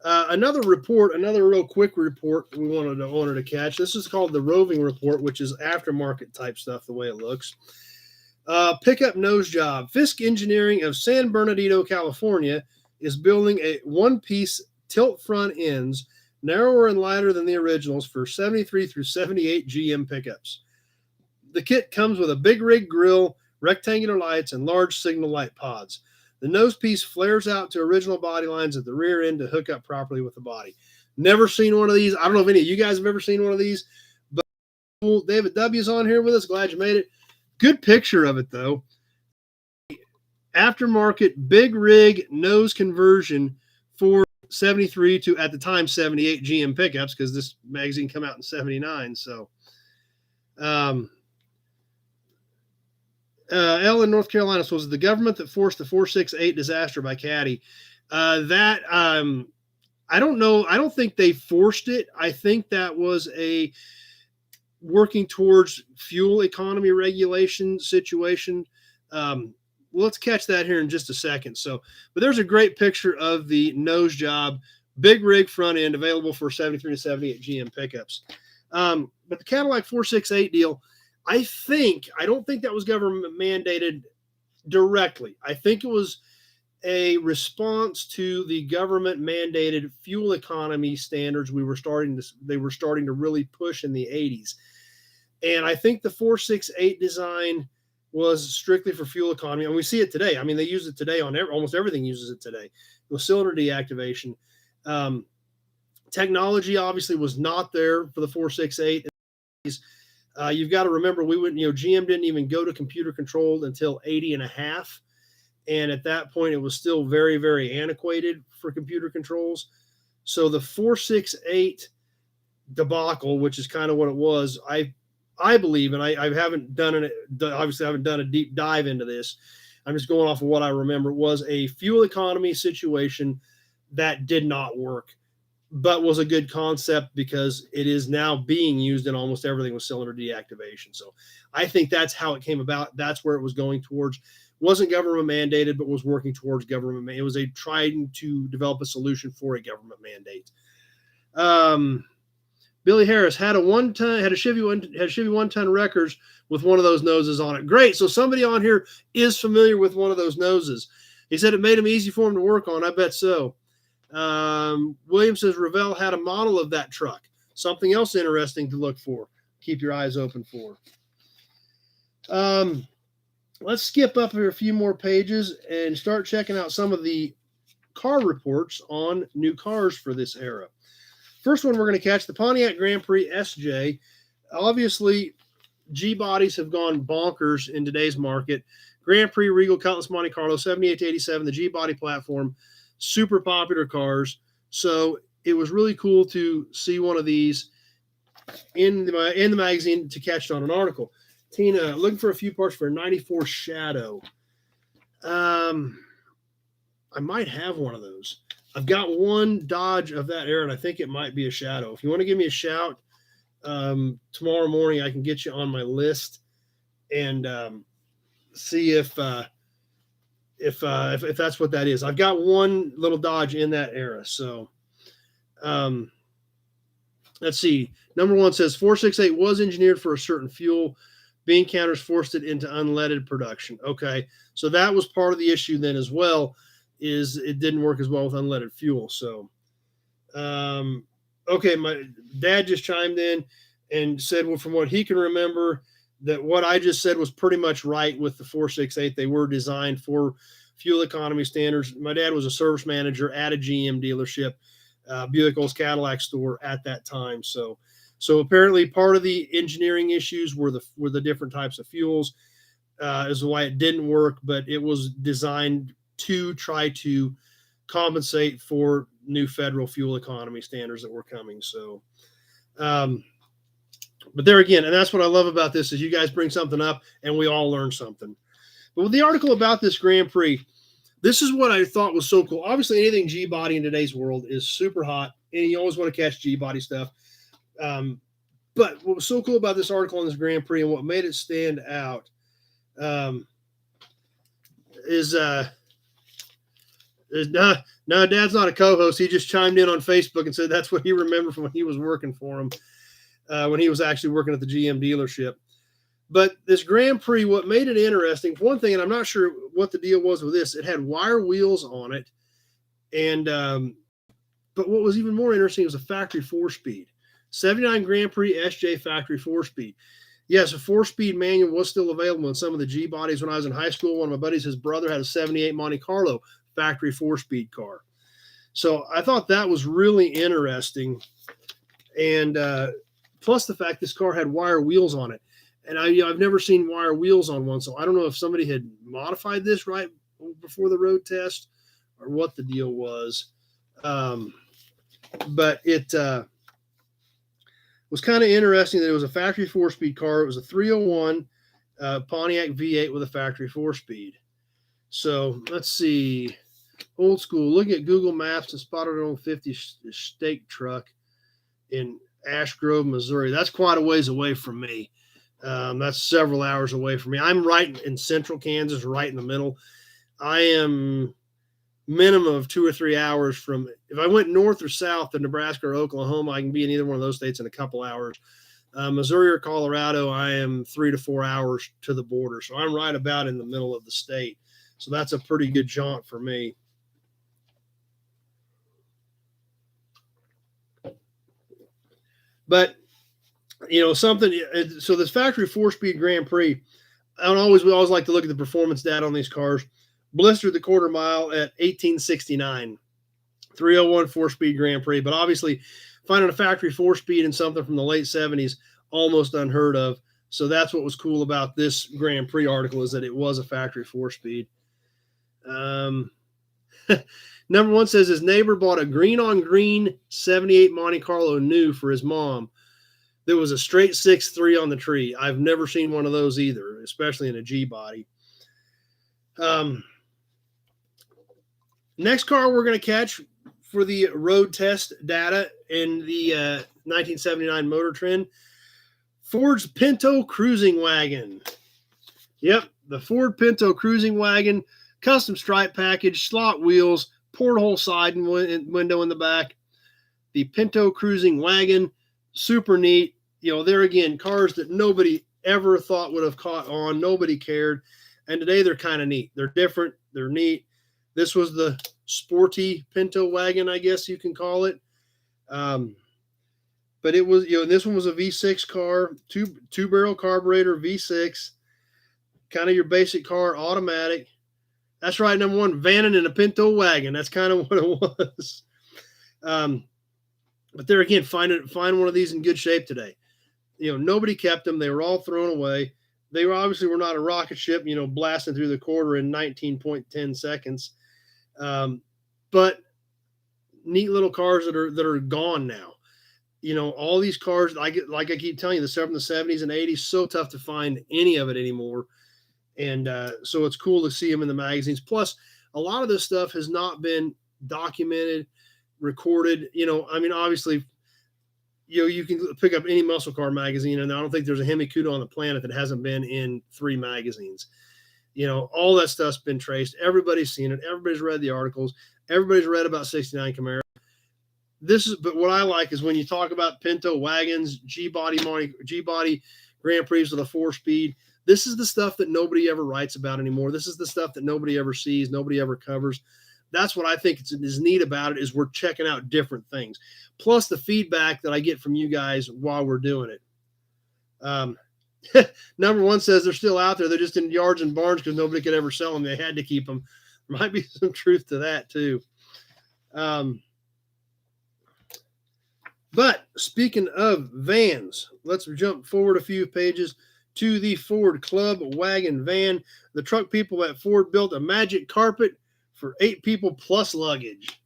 Another real quick report we wanted to catch. This is called the Roving Report, which is aftermarket type stuff, the way it looks. Pickup nose job. Fisk Engineering of San Bernardino, California, is building a one-piece tilt front ends, narrower and lighter than the originals, for 73 through 78 GM pickups. The kit comes with a big rig grille, rectangular lights, and large signal light pods. The nose piece flares out to original body lines at the rear end to hook up properly with the body. Never seen one of these. I don't know if any of you guys have ever seen one of these, but cool. David W's on here with us. Glad you made it. Good picture of it, though. Aftermarket big rig nose conversion for 73 to, at the time, 78 GM pickups, because this magazine came out in 79. So, Ellen, North Carolina, so was it the government that forced the 468 disaster by Caddy? I don't know. I don't think they forced it. I think that was a working towards fuel economy regulation situation. Let's catch that here in just a second. So, but there's a great picture of the nose job, big rig front end, available for 73 to 78 GM pickups. But the Cadillac 468 deal, I don't think that was government mandated directly. I think it was a response to the government mandated fuel economy standards they were starting to really push in the 80s. And I think the 468 design was strictly for fuel economy. And we see it today. I mean, they use it today on almost everything uses it today. With cylinder deactivation. Technology obviously was not there for the 468. You've got to remember, GM didn't even go to computer controlled until 80 and a half. And at that point, it was still very, very antiquated for computer controls. So the 468 debacle, which is kind of what it was, I believe, and I haven't done a deep dive into this. I'm just going off of what I remember, was a fuel economy situation that did not work, but was a good concept because it is now being used in almost everything with cylinder deactivation. So I think that's how it came about. That's where it was going towards. Wasn't government mandated, but was working towards government. It was trying to develop a solution for a government mandate. Billy Harris had a Chevy 1-ton Wreckers with one of those noses on it. Great. So somebody on here is familiar with one of those noses. He said it made him easy for him to work on. I bet so. William says Revell had a model of that truck. Something else interesting to look for. Keep your eyes open for. Let's skip up here a few more pages and start checking out some of the car reports on new cars for this era. First one we're going to catch, the Pontiac Grand Prix SJ. Obviously, G-bodies have gone bonkers in today's market. Grand Prix, Regal, Cutlass, Monte Carlo, 78 to 87, the G-body platform, super popular cars. So it was really cool to see one of these in the magazine to catch it on an article. Tina, looking for a few parts for a 94 Shadow. I might have one of those. I've got one Dodge of that era, and I think it might be a Shadow. If you want to give me a shout, tomorrow morning I can get you on my list and see if that's what that is. I've got one little Dodge in that era. So let's see. Number one says 468 was engineered for a certain fuel. Bean counters forced it into unleaded production. Okay, so that was part of the issue then as well. Is it didn't work as well with unleaded fuel. So, okay, my dad just chimed in and said, well, from what he can remember, that what I just said was pretty much right with the 468. They were designed for fuel economy standards. My dad was a service manager at a GM dealership, Buick Olds Cadillac store at that time. So apparently part of the engineering issues were the different types of fuels, is why it didn't work, but it was designed to try to compensate for new federal fuel economy standards that were coming. So, but there again, and that's what I love about this is you guys bring something up and we all learn something. But with the article about this Grand Prix, this is what I thought was so cool. Obviously, anything G-body in today's world is super hot, and you always want to catch G-body stuff. But what was so cool about this article on this Grand Prix and what made it stand out is no, Dad's not a co-host. He just chimed in on Facebook and said that's what he remembered from when he was working for him, when he was actually working at the GM dealership. But this Grand Prix, what made it interesting, for one thing, and I'm not sure what the deal was with this, it had wire wheels on it. And but what was even more interesting was a factory 4-speed. 79 Grand Prix SJ factory 4-speed. Yes, a 4-speed manual was still available in some of the G bodies when I was in high school. One of my buddies, his brother, had a 78 Monte Carlo factory 4-speed car. So I thought that was really interesting. And plus the fact this car had wire wheels on it. And I've never seen wire wheels on one. So I don't know if somebody had modified this right before the road test or what the deal was. But it was kind of interesting that it was a factory 4-speed car. It was a 301 Pontiac V8 with a factory 4-speed. So let's see. Old school. Looking at Google Maps and spotted an old 50 steak truck in Ash Grove, Missouri. That's quite a ways away from me. That's several hours away from me. I'm right in central Kansas, right in the middle. I am minimum of 2 or 3 hours from, if I went north or south of Nebraska or Oklahoma, I can be in either one of those states in a couple hours. Missouri or Colorado, I am 3 to 4 hours to the border. So I'm right about in the middle of the state. So that's a pretty good jaunt for me. But, something, so this factory 4-speed Grand Prix, we always like to look at the performance data on these cars. Blistered the quarter mile at 1869, 301 4-speed Grand Prix. But obviously, finding a factory 4-speed in something from the late 70s, almost unheard of. So that's what was cool about this Grand Prix article, is that it was a factory 4-speed. Number one says his neighbor bought a green-on-green 78 Monte Carlo new for his mom. There was a straight 6.3 on the tree. I've never seen one of those either, especially in a G body. Next car we're going to catch for the road test data in the 1979 Motor Trend, Ford's Pinto Cruising Wagon. Yep, the Ford Pinto Cruising Wagon, custom stripe package, slot wheels, porthole side and window in the back. The Pinto Cruising Wagon, super neat. There again, cars that nobody ever thought would have caught on. Nobody cared. And today they're kind of neat. They're different. They're neat. This was the sporty Pinto wagon, I guess you can call it. But it was, this one was a V6 car, two barrel carburetor, V6, kind of your basic car, automatic. That's right, number one, vanning in a Pinto wagon. That's kind of what it was. But there again, find one of these in good shape today. Nobody kept them. They were all thrown away. They were not a rocket ship, blasting through the quarter in 19.10 seconds. But neat little cars that are gone now. All these cars, like I keep telling you, the stuff from the 70s and 80s, so tough to find any of it anymore. And so it's cool to see them in the magazines. Plus, a lot of this stuff has not been documented, recorded. Obviously, you can pick up any muscle car magazine, and I don't think there's a Hemi Cuda on the planet that hasn't been in 3 magazines. You know, all that stuff's been traced. Everybody's seen it. Everybody's read the articles. Everybody's read about 69 Camaro. But what I like is when you talk about Pinto wagons, G-body Grand Prix with a 4-speed. This is the stuff that nobody ever writes about anymore. This is the stuff that nobody ever sees, nobody ever covers. That's what I think is neat about it, is we're checking out different things. Plus the feedback that I get from you guys while we're doing it. Number one says they're still out there. They're just in yards and barns because nobody could ever sell them. They had to keep them. There might be some truth to that too. But speaking of vans, let's jump forward a few pages to the Ford Club wagon van. The truck people at Ford built a magic carpet for 8 people plus luggage.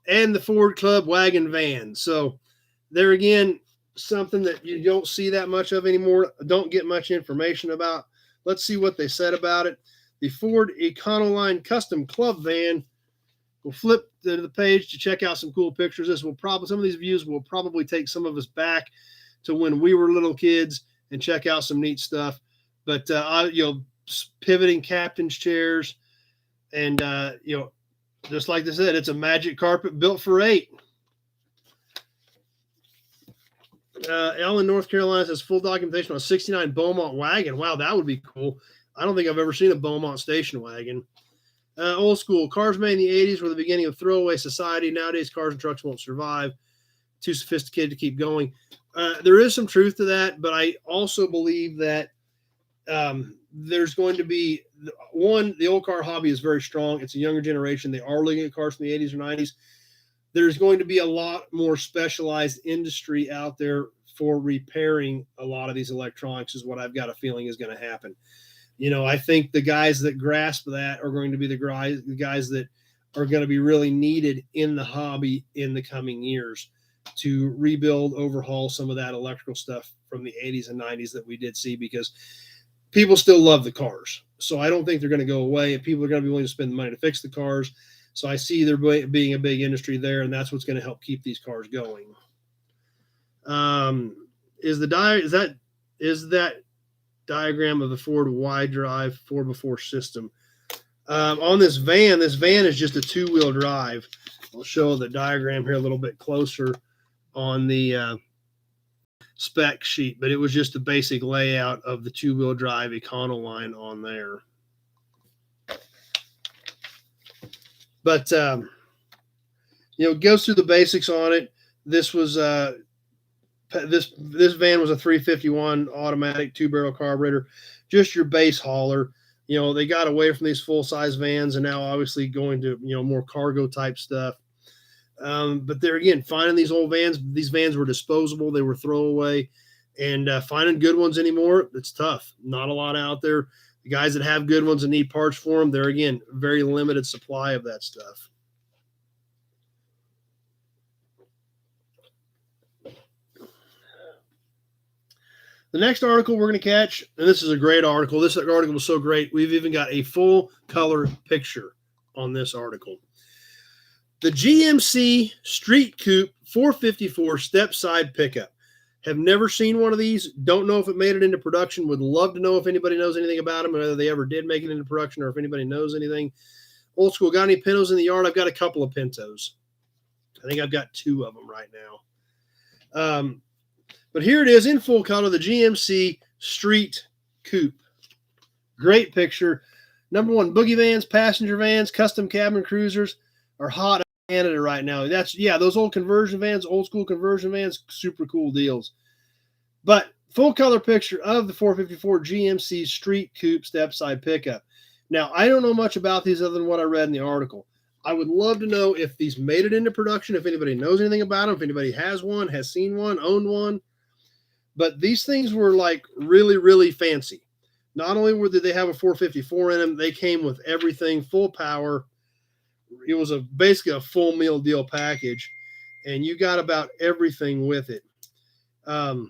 And the Ford Club wagon van. So there again, something that you don't see that much of anymore, don't get much information about. Let's see what they said about it. The Ford Econoline Custom Club van. We'll flip to the page to check out some cool pictures. Some of these views will probably take some of us back to when we were little kids and check out some neat stuff. But pivoting captain's chairs, and just like they said, it's a magic carpet built for 8. Ellen, North Carolina says full documentation on a 69 Beaumont wagon. Wow, that would be cool. I don't think I've ever seen a Beaumont station wagon. Old school. Cars made in the 80s were the beginning of throwaway society. Nowadays, cars and trucks won't survive. Too sophisticated to keep going. There is some truth to that, but I also believe that there's going to be, the old car hobby is very strong. It's a younger generation. They are looking at cars from the 80s or 90s. There's going to be a lot more specialized industry out there for repairing a lot of these electronics, is what I've got a feeling is going to happen. I think the guys that grasp that are going to be the guys that are going to be really needed in the hobby in the coming years to rebuild, overhaul some of that electrical stuff from the 80s and 90s that we did see, because people still love the cars. So I don't think they're going to go away, and people are going to be willing to spend the money to fix the cars. So I see there being a big industry there, and that's what's going to help keep these cars going. Is that diagram of the Ford Y-Drive 4x4 system on this van is just a 2-wheel drive. I'll show the diagram here a little bit closer on the spec sheet, but it was just a basic layout of the 2-wheel drive Econoline on there. But goes through the basics on it. This was this van was a 351 automatic 2-barrel carburetor, just your base hauler. They got away from these full-size vans and now obviously going to more cargo type stuff. But there again, finding these old vans, these vans were disposable, they were throwaway, and finding good ones anymore, it's tough. Not a lot out there. The guys that have good ones and need parts for them, they're again very limited supply of that stuff. The next article we're going to catch, and this is a great article. This article was so great, we've even got a full color picture on this article. The GMC Street Coupe 454 step side pickup. Have never seen one of these. Don't know if it made it into production. Would love to know if anybody knows anything about them, whether they ever did make it into production, or if anybody knows anything. Old school, got any Pintos in the yard? I've got a couple of Pintos. I think I've got 2 of them right now. But here it is in full color, the GMC Street Coupe. Great picture. Number one, boogie vans, passenger vans, custom cabin cruisers are hot in Canada right now. Those old conversion vans, old school conversion vans, super cool deals. But full color picture of the 454 GMC Street Coupe step side pickup. Now, I don't know much about these other than what I read in the article. I would love to know if these made it into production, if anybody knows anything about them, if anybody has one, has seen one, owned one. But these things were like really, really fancy. Not only did they have a 454 in them, they came with everything, full power. It was basically a full meal deal package, and you got about everything with it. It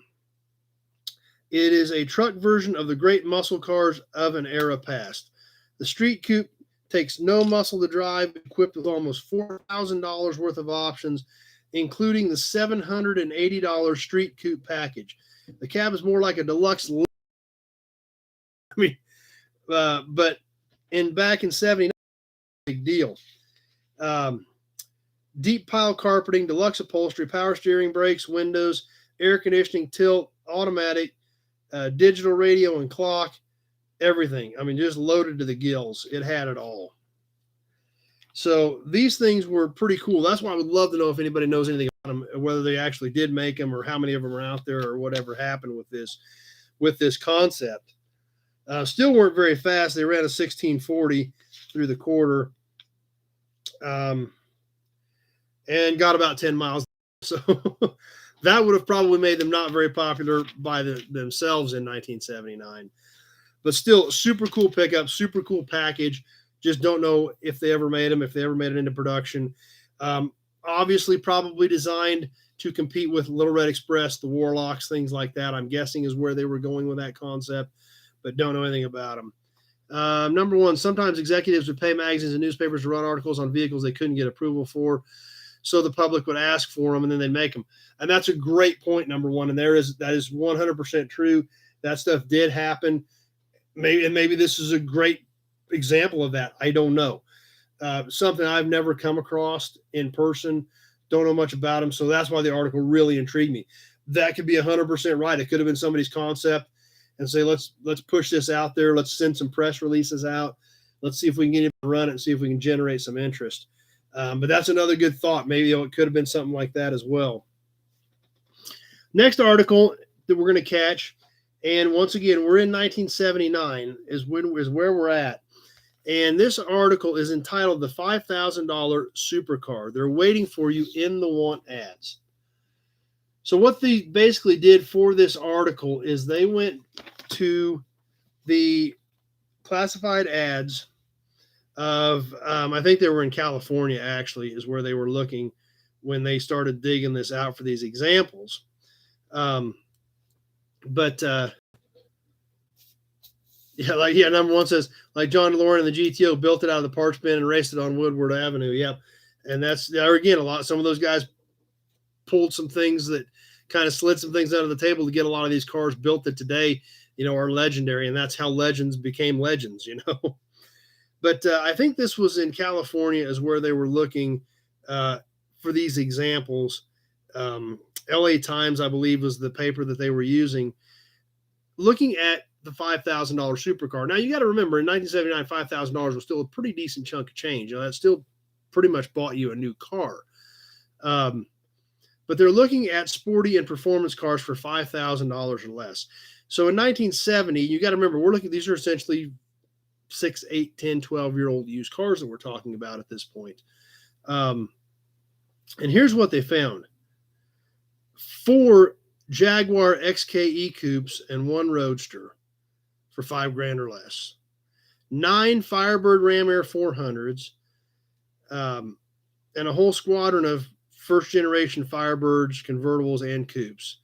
is a truck version of the great muscle cars of an era past. The Street Coupe takes no muscle to drive, equipped with almost $4,000 worth of options, including the $780 Street Coupe package. The cab is more like a deluxe. I mean, But back in 79, big deal. Deep pile carpeting, deluxe upholstery, power steering, brakes, windows, air conditioning, tilt, automatic, digital radio and clock, everything. I mean, just loaded to the gills. It had it all. So these things were pretty cool. That's why I would love to know if anybody knows anything about them, whether they actually did make them or how many of them are out there or whatever happened with this concept. Still weren't very fast. They ran a 1640 through the quarter, and got about 10 miles. So that would have probably made them not very popular by themselves in 1979. But still, super cool pickup, super cool package. Just don't know if they ever made them, if they ever made it into production. Obviously, probably designed to compete with Little Red Express, the Warlocks, things like that. I'm guessing is where they were going with that concept, but don't know anything about them. Number one, sometimes executives would pay magazines and newspapers to run articles on vehicles they couldn't get approval for, so the public would ask for them and then they'd make them. And that's a great point, number one. And that is 100% true. That stuff did happen. Maybe this is a great example of that. I don't know. Something I've never come across in person. Don't know much about them. So that's why the article really intrigued me. That could be 100% right. It could have been somebody's concept and say, let's push this out there. Let's send some press releases out. Let's see if we can get him to run it and see if we can generate some interest. But that's another good thought. Maybe it could have been something like that as well. Next article that we're going to catch, and once again, we're in 1979 is where we're at. And this article is entitled The $5,000 Supercar. They're waiting for you in the want ads. So what they basically did for this article is they went to the classified ads of, I think they were in California, actually, is where they were looking when they started digging this out for these examples. Number one says, like John DeLorean and the GTO built it out of the parts bin and raced it on Woodward Avenue. Yep. And that's there again, some of those guys pulled some things that kind of slid some things out of the table to get a lot of these cars built that today, are legendary. And that's how legends became legends, But I think this was in California is where they were looking for these examples. LA Times, I believe, was the paper that they were using, looking at the $5,000 supercar. Now, you got to remember, in 1979, $5,000 was still a pretty decent chunk of change. That still pretty much bought you a new car. But they're looking at sporty and performance cars for $5,000 or less. So in 1970, you got to remember, these are essentially 6, 8, 10, 12-year-old used cars that we're talking about at this point. And here's what they found. 4 Jaguar XKE coupes and 1 Roadster for $5,000 or less. 9 Firebird Ram Air 400s, and a whole squadron of first-generation Firebirds, convertibles, and coupes.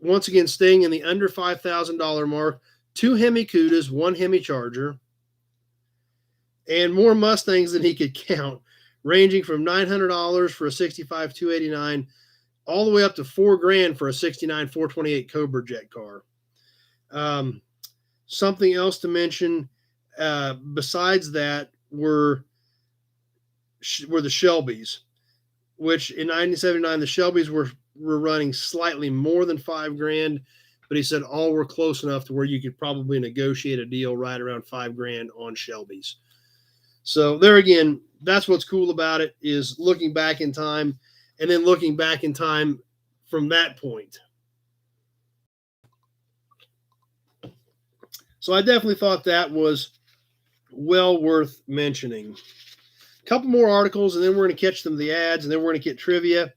Once again, staying in the under $5,000 mark, 2 Hemi Cudas, 1 Hemi Charger, and more Mustangs than he could count, ranging from $900 for a 65 289 all the way up to $4,000 for a 69 428 Cobra Jet car. Something else to mention besides that were the Shelbys, which in 1979 the Shelbys were running slightly more than $5,000, but he said all were close enough to where you could probably negotiate a deal right around $5,000 on Shelbys. So there again, that's what's cool about it, is looking back in time and then looking back in time from that point. So I definitely thought that was well worth mentioning. A couple more articles, and then we're going to catch them the ads, and then we're going to get trivia.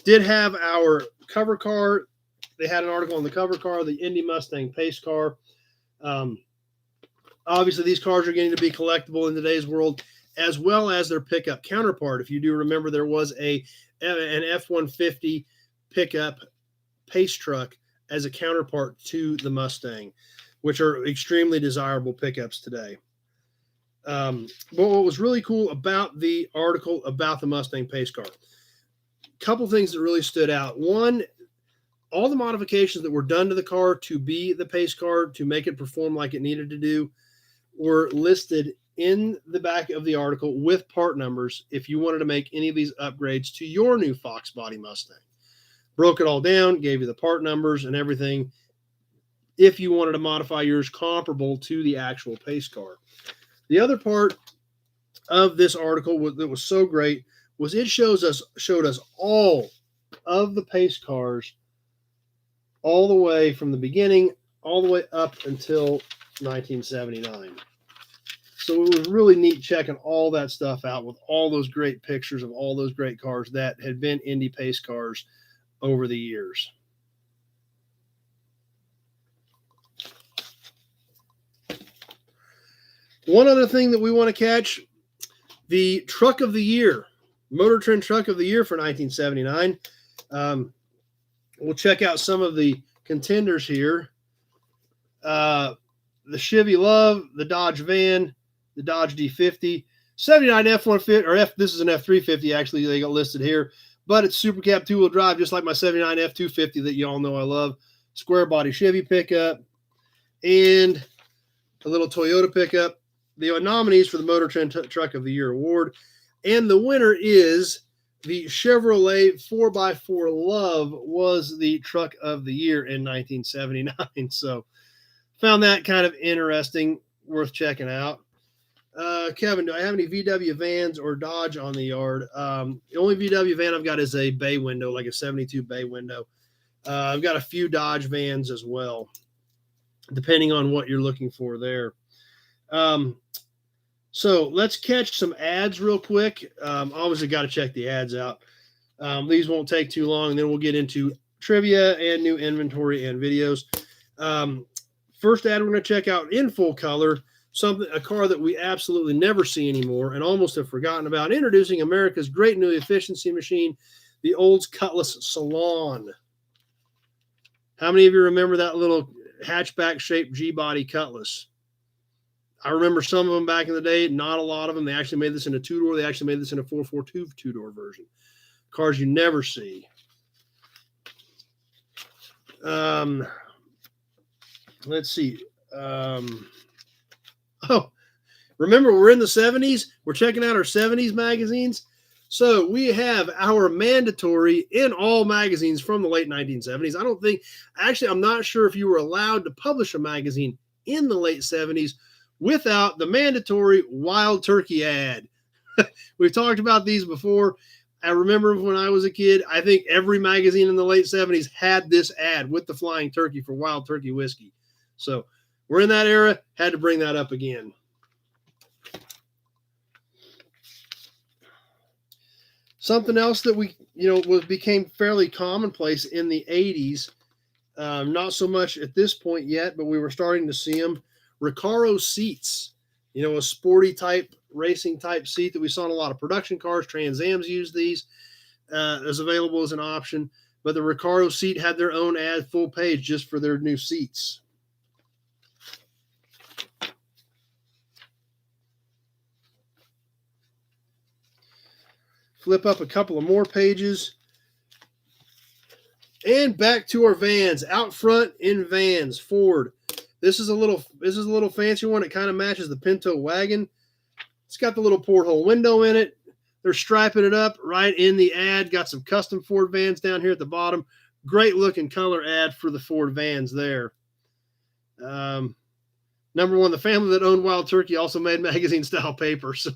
Did have our cover car. They had an article on the cover car, the Indy Mustang pace car. Obviously, these cars are getting to be collectible in today's world, as well as their pickup counterpart. If you do remember, there was an F-150 pickup pace truck as a counterpart to the Mustang, which are extremely desirable pickups today. But what was really cool about the article about the Mustang pace car, a couple things that really stood out. One, all the modifications that were done to the car to be the pace car, to make it perform like it needed to do, were listed in the back of the article with part numbers if you wanted to make any of these upgrades to your new Fox body Mustang. Broke it all down, gave you the part numbers and everything if you wanted to modify yours comparable to the actual pace car. The other part of this article that was so great was it showed us all of the pace cars all the way from the beginning all the way up until 1979. So it was really neat checking all that stuff out with all those great pictures of all those great cars that had been Indy pace cars over the years. One other thing that we want to catch, the Truck of the Year, Motor Trend Truck of the Year for 1979. We'll check out some of the contenders here. The Chevy Love, the Dodge Van, the Dodge D50, 79 F-150, or this is an F-350 actually, they got listed here, but it's Super Cab two-wheel drive, just like my 79 F-250 that you all know I love. Square body Chevy pickup, and a little Toyota pickup. The nominees for the Motor Trend Truck of the Year award, and the winner is the Chevrolet 4x4 Love was the Truck of the Year in 1979. So found that kind of interesting, worth checking out. Kevin, do I have any VW vans or Dodge on the yard? The only VW van I've got is a bay window, like a 72 bay window. I've got a few Dodge vans as well, depending on what you're looking for there. So let's catch some ads real quick. Obviously got to check the ads out. These won't take too long, and then we'll get into trivia and new inventory and videos. First ad we're going to check out in full color, a car that we absolutely never see anymore and almost have forgotten about. Introducing America's great new efficiency machine, the Olds Cutlass Salon. How many of you remember that little hatchback-shaped G-body Cutlass? I remember some of them back in the day, not a lot of them. They actually made this in a two-door. They actually made this in a 442 two-door version. Cars you never see. Let's see. Remember, we're in the 70s. We're checking out our 70s magazines. So we have our mandatory in all magazines from the late 1970s. I'm not sure if you were allowed to publish a magazine in the late 70s without the mandatory Wild Turkey ad. We've talked about these before. I remember when I was a kid, I think every magazine in the late 70s had this ad with the flying turkey for Wild Turkey whiskey. So we're in that era, had to bring that up again. Something else that became fairly commonplace in the 80s, not so much at this point yet, but we were starting to see them. Recaro seats, a sporty type, racing type seat that we saw in a lot of production cars. Trans Ams use these as available as an option, but the Recaro seat had their own ad, full page, just for their new seats. Flip up a couple of more pages. And back to our vans. Out front in vans, Ford. This is a little fancy one. It kind of matches the Pinto wagon. It's got the little porthole window in it. They're striping it up right in the ad. Got some custom Ford vans down here at the bottom. Great looking color ad for the Ford vans there. Number one, the family that owned Wild Turkey also made magazine style paper. So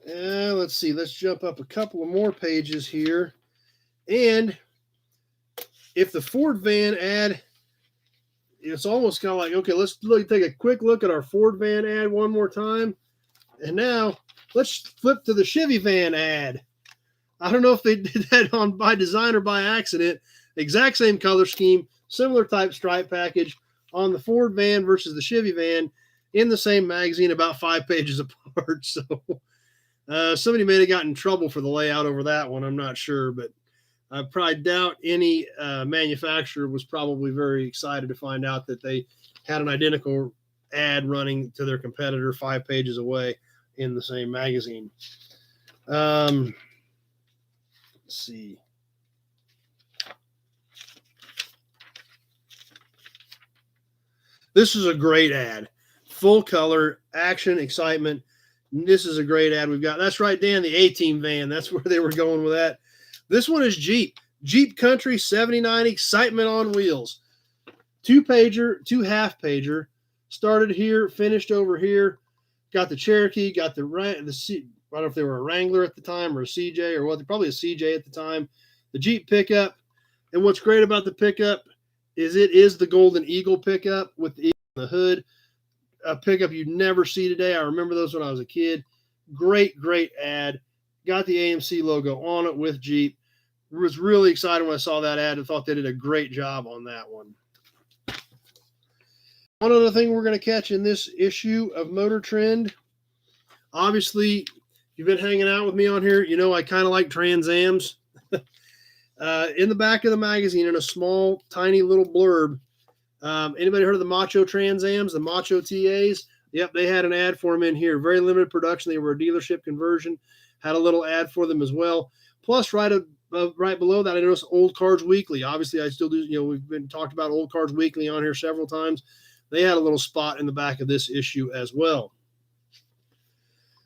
let's see. Let's jump up a couple of more pages here. And if the Ford van ad, it's almost kind of like, okay, let's take a quick look at our Ford van ad one more time. And now let's flip to the Chevy van ad. I don't know if they did that by design or by accident. Exact same color scheme, similar type stripe package on the Ford van versus the Chevy van in the same magazine, about 5 pages apart. So somebody may have gotten in trouble for the layout over that one. I'm not sure, but I probably doubt any manufacturer was probably very excited to find out that they had an identical ad running to their competitor 5 pages away in the same magazine. Let's see. This is a great ad. Full color, action, excitement. This is a great ad we've got. That's right, Dan, the A-Team van. That's where they were going with that. This one is Jeep. Jeep Country 79 excitement on wheels. 2-pager, 2 half-pager. Started here, finished over here. Got the Cherokee, got the I don't know if they were a Wrangler at the time or a CJ or what. Probably a CJ at the time. The Jeep pickup. And what's great about the pickup is it is the Golden Eagle pickup with the eagle in the hood. A pickup you'd never see today. I remember those when I was a kid. Great, great ad. Got the AMC logo on it with Jeep. Was really excited when I saw that ad and thought they did a great job on that one. One other thing we're going to catch in this issue of Motor Trend. Obviously, if you've been hanging out with me on here, you know I kind of like Trans Ams. In the back of the magazine, in a small, tiny little blurb, anybody heard of the Macho Trans Ams, the Macho TAs? Yep, they had an ad for them in here. Very limited production. They were a dealership conversion. Had a little ad for them as well. Plus, right below that, I noticed Old Cars Weekly. Obviously, I still do. You know, we've been talked about Old Cars Weekly on here several times. They had a little spot in the back of this issue as well.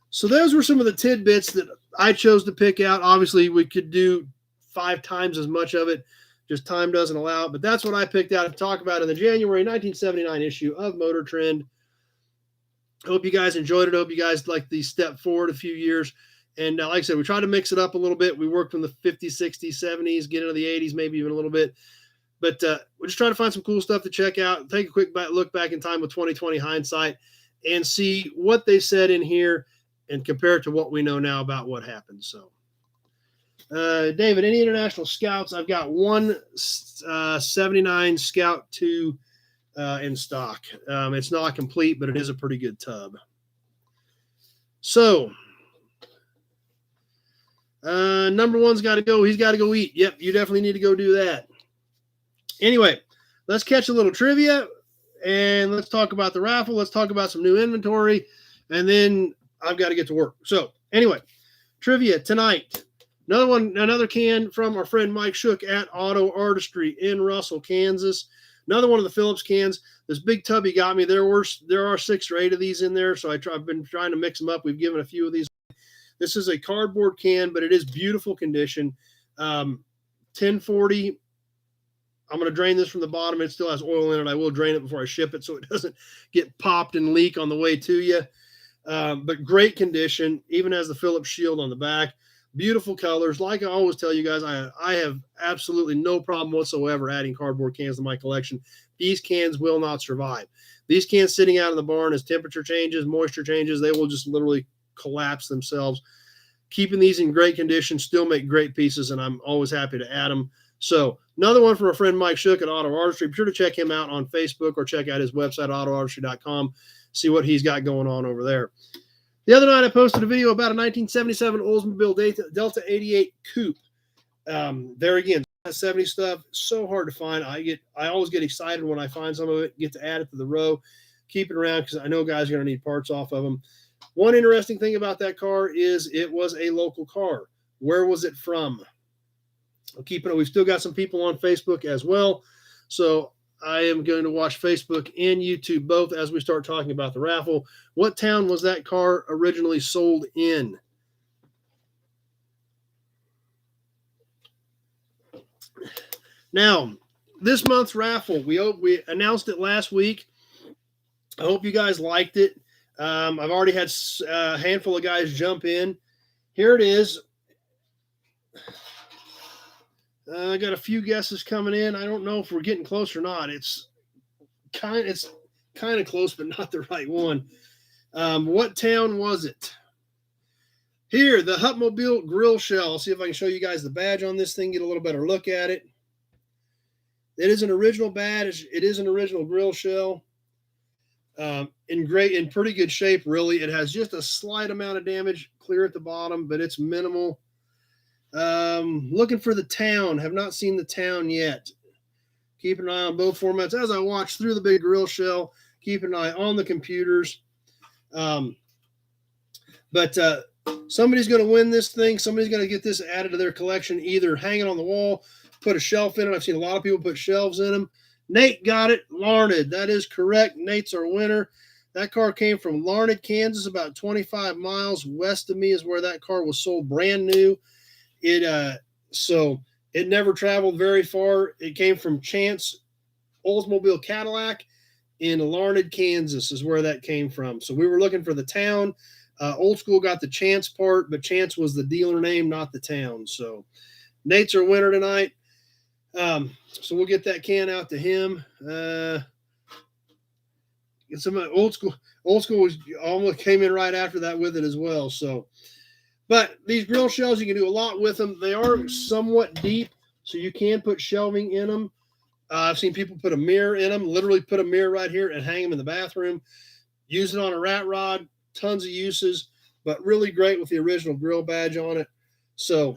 So those were some of the tidbits that I chose to pick out. Obviously, we could do 5 times as much of it. Just time doesn't allow it. But that's what I picked out to talk about in the January 1979 issue of Motor Trend. Hope you guys enjoyed it. Hope you guys like the step forward a few years. And like I said, we tried to mix it up a little bit. We worked from the 50s, 60s, 70s, get into the 80s, maybe even a little bit. But we're just trying to find some cool stuff to check out. Take a quick look back in time with 2020 hindsight and see what they said in here and compare it to what we know now about what happened. So, David, any international scouts? I've got one 79 Scout 2 in stock. It's not complete, but it is a pretty good tub. So, number one's got to go. He's got to go eat. Yep, you definitely need to go do that. Anyway, let's catch a little trivia, and let's talk about the raffle. Let's talk about some new inventory, and then I've got to get to work. So, anyway, trivia tonight. Another can from our friend Mike Shook at Auto Artistry in Russell, Kansas. Another one of the Phillips cans. This big tub he got me. There are 6 or 8 of these in there, so I've been trying to mix them up. We've given a few of these. This is a cardboard can, but it is beautiful condition. 1040. I'm going to drain this from the bottom. It still has oil in it. I will drain it before I ship it so it doesn't get popped and leak on the way to you. But great condition, even has the Phillips shield on the back. Beautiful colors. Like I always tell you guys, I have absolutely no problem whatsoever adding cardboard cans to my collection. These cans will not survive. These cans sitting out in the barn, as temperature changes, moisture changes, they will just literally collapse themselves. Keeping these in great condition, still make great pieces, and I'm always happy to add them. So another one from our friend Mike Shook at Auto Artistry. Be sure to check him out on Facebook or check out his website, autoartistry.com. See what he's got going on over there. The other night I posted a video about a 1977 Oldsmobile Delta 88 Coupe. There again, 70 stuff, so hard to find. I always get excited when I find some of it, get to add it to the row, keep it around because I know guys are going to need parts off of them. One interesting thing about that car is it was a local car. Where was it from? We've still got some people on Facebook as well. So I am going to watch Facebook and YouTube both as we start talking about the raffle. What town was that car originally sold in? Now, this month's raffle, we announced it last week. I hope you guys liked it. I've already had a handful of guys jump in. Here it is. I got a few guesses coming in. I don't know if we're getting close or not. It's kind of close, but not the right one. What town was it? Here, the Hupmobile grill shell. I'll see if I can show you guys the badge on this thing, get a little better look at it. It is an original badge. It is an original grill shell. In pretty good shape, really. It has just a slight amount of damage clear at the bottom, but it's minimal. Looking for the town. Have not seen the town yet. Keep an eye on both formats as I watch through the big grill shell. Keep an eye on the computers. But somebody's going to win this thing. Somebody's going to get this added to their collection, either hang it on the wall, put a shelf in it. I've seen a lot of people put shelves in them. Nate got it. Larned. That is correct. Nate's our winner. That car came from Larned, Kansas, about 25 miles west of me is where that car was sold brand new. So it never traveled very far. It came from Chance Oldsmobile Cadillac in Larned, Kansas is where that came from. So we were looking for the town. Old School got the Chance part, but Chance was the dealer name, not the town. So Nate's our winner tonight. So we'll get that can out to him. Some old school was almost came in right after that with it as well. So, but these grill shelves, you can do a lot with them. They are somewhat deep, so you can put shelving in them. I've seen people put a mirror in them, literally put a mirror right here and hang them in the bathroom. Use it on a rat rod, tons of uses, but really great with the original grill badge on it. So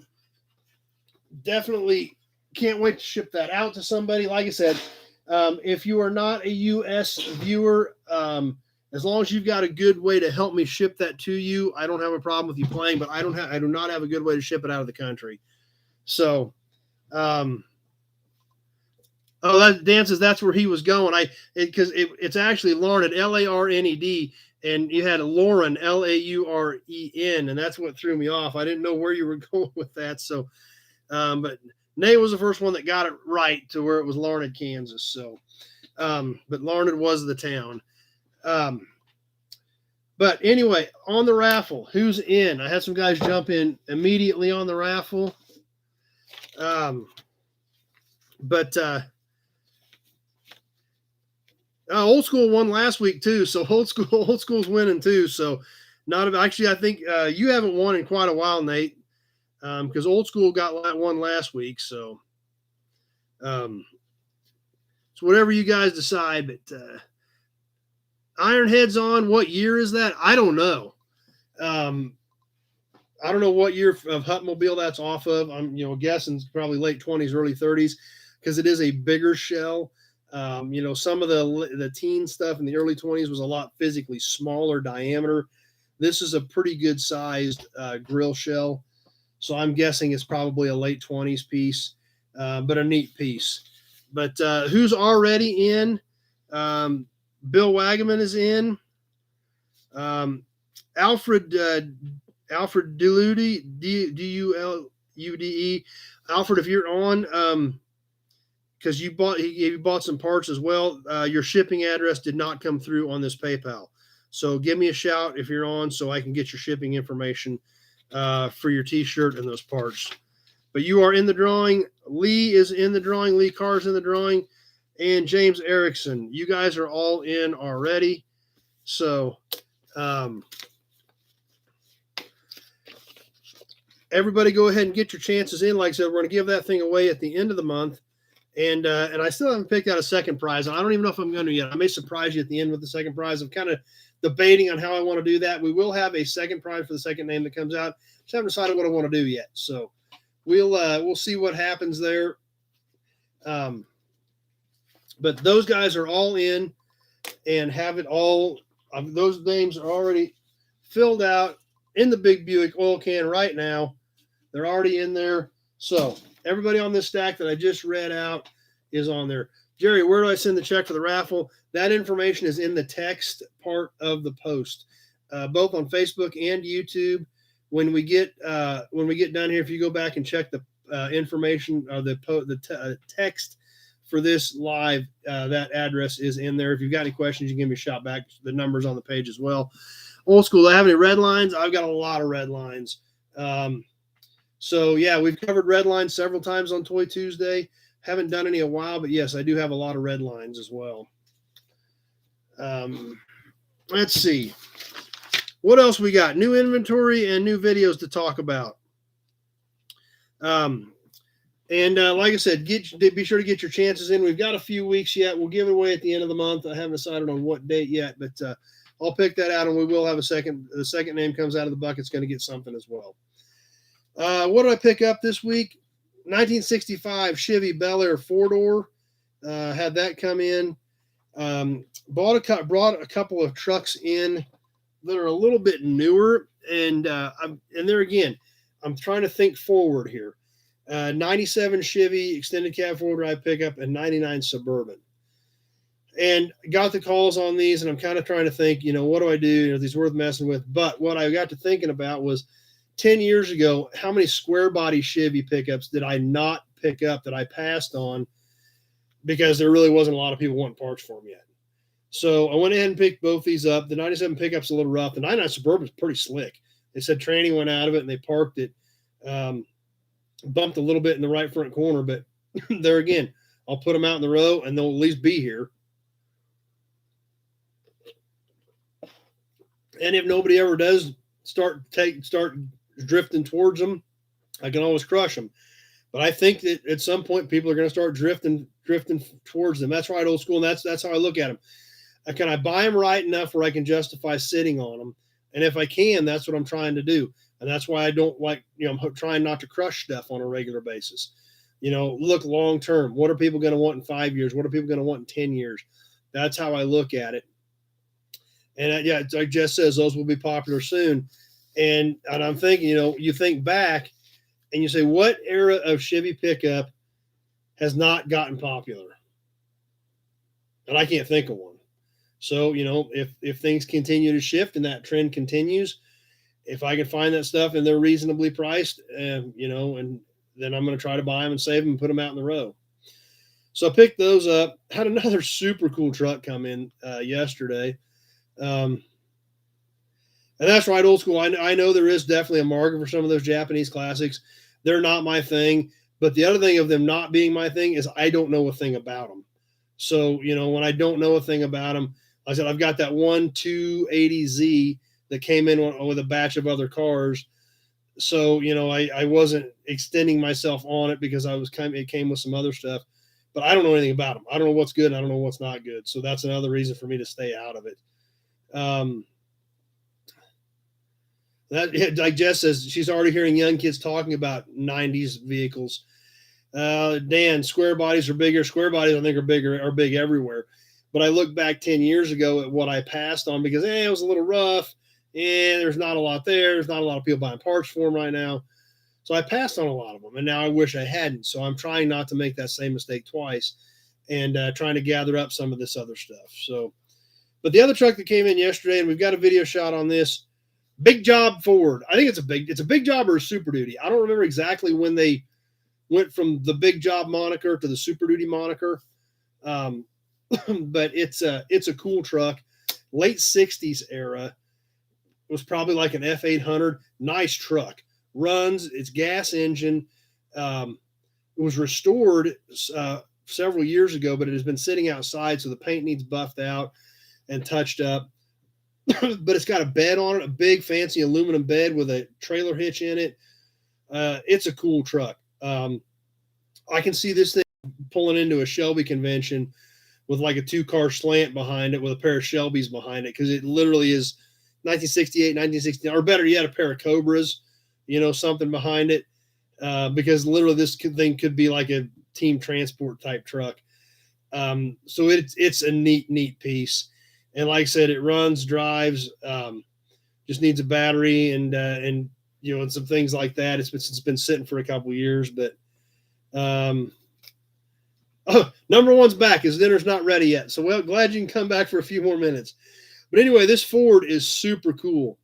definitely can't wait to ship that out to somebody. Like I said, if you are not a U.S. viewer, as long as you've got a good way to help me ship that to you, I don't have a problem with you playing, but I do not have a good way to ship it out of the country. So, Dan says that's where he was going. Because it's actually Larned, Larned, and you had a Lauren, Lauren, and that's what threw me off. I didn't know where you were going with that. So, but Nate was the first one that got it right to where it was Larned, Kansas. So, but Larned was the town. But anyway, on the raffle, who's in? I had some guys jump in immediately on the raffle. Old School won last week too. So old school's winning too. So actually, I think you haven't won in quite a while, Nate. Because Old School got one last week. So, it's whatever you guys decide. But Ironhead's on. What year is that? I don't know. I don't know what year of Hutmobile that's off of. I'm guessing it's probably late 20s, early 30s, because it is a bigger shell. Some of the teen stuff in the early 20s was a lot physically smaller diameter. This is a pretty good sized grill shell. So I'm guessing it's probably a late 20s piece, but a neat piece. But who's already in? Bill Wagaman is in. Alfred Dulude, Dulude. Alfred, if you're on, because you bought some parts as well, your shipping address did not come through on this PayPal. So give me a shout if you're on so I can get your shipping information for your t-shirt and those parts. But you are in the drawing. Lee is in the drawing. Lee Carr's in the drawing. And James Erickson. You guys are all in already. So everybody go ahead and get your chances in. Like I said, we're going to give that thing away at the end of the month. And I still haven't picked out a second prize. And I don't even know if I'm going to yet. I may surprise you at the end with the second prize. I'm kind of debating on how I want to do that. We will have a second prize for the second name that comes out. Just haven't decided what I want to do yet. So we'll see what happens there. But those guys are all in and have it all. Those names are already filled out in the big Buick oil can right now. They're already in there. So everybody on this stack that I just read out is on there. Jerry, where do I send the check for the raffle? That information is in the text part of the post, both on Facebook and YouTube. When we get done here, if you go back and check the information or the text for this live, that address is in there. If you've got any questions, you can give me a shout back. The number's on the page as well. Old School, do I have any red lines? I've got a lot of red lines. So yeah, we've covered red lines several times on Toy Tuesday. Haven't done any in a while, but yes, I do have a lot of red lines as well. Let's see. What else we got? New inventory and new videos to talk about. Like I said, be sure to get your chances in. We've got a few weeks yet. We'll give it away at the end of the month. I haven't decided on what date yet, but I'll pick that out, and we will have the second name comes out of the bucket's going to get something as well. What did I pick up this week? 1965 Chevy Bel Air 4-door. Had that come in. Brought a couple of trucks in that are a little bit newer, and there again, I'm trying to think forward here. 97 Chevy extended cab four-wheel drive pickup and 99 Suburban. And got the calls on these, and I'm kind of trying to think, what do I do? Are these worth messing with? But what I got to thinking about was 10 years ago, how many square body Chevy pickups did I not pick up that I passed on because there really wasn't a lot of people wanting parts for them yet? So I went ahead and picked both these up. The 97 pickup's a little rough. The 99 Suburban's pretty slick. They said tranny went out of it and they parked it, bumped a little bit in the right front corner, but there again, I'll put them out in the row and they'll at least be here. And if nobody ever does start drifting towards them, I can always crush them. But I think that at some point people are going to start drifting towards them. That's right, old school, and that's how I look at them. Can I buy them right enough where I can justify sitting on them? And if I can, that's what I'm trying to do. And that's why I don't like, I'm trying not to crush stuff on a regular basis. Look long term. What are people going to want in 5 years? What are people going to want in 10 years? That's how I look at it. And yeah, like Jess says, those will be popular soon. And I'm thinking, you think back and you say, what era of Chevy pickup has not gotten popular? And I can't think of one. So, if things continue to shift and that trend continues, if I can find that stuff and they're reasonably priced, and then I'm going to try to buy them and save them and put them out in the row. So I picked those up. Had another super cool truck come in yesterday. And that's right, old school. I know there is definitely a market for some of those Japanese classics. They're not my thing. But the other thing of them not being my thing is I don't know a thing about them. So, when I don't know a thing about them, like I said, I've got that 280Z that came in with a batch of other cars. So, I wasn't extending myself on it because it came with some other stuff. But I don't know anything about them. I don't know what's good and I don't know what's not good. So that's another reason for me to stay out of it. Like Jess says, she's already hearing young kids talking about 90s vehicles. Dan, square bodies are bigger. Square bodies, I think, are big everywhere. But I look back 10 years ago at what I passed on because it was a little rough and there's not a lot there. There's not a lot of people buying parts for them right now. So I passed on a lot of them, and now I wish I hadn't. So I'm trying not to make that same mistake twice and trying to gather up some of this other stuff. So. But the other truck that came in yesterday, and we've got a video shot on this, Big Job Ford. I think it's a big job or a Super Duty. I don't remember exactly when they went from the Big Job moniker to the Super Duty moniker. But it's a cool truck. Late 60s era. It was probably like an F800. Nice truck. Runs. It's gas engine. It was restored several years ago, but it has been sitting outside, so the paint needs buffed out and touched up. But it's got a bed on it, a big fancy aluminum bed with a trailer hitch in it. It's a cool truck. I can see this thing pulling into a Shelby convention with like a 2-car slant behind it with a pair of Shelbys behind it, because it literally is 1968, 1969, or better yet, a pair of Cobras, something behind it, because literally this thing could be like a team transport type truck. So it's a neat piece. And like I said, it runs, drives, just needs a battery and some things like that. It's been sitting for a couple of years, but number one's back. His dinner's not ready yet. So glad you can come back for a few more minutes. But anyway, this Ford is super cool.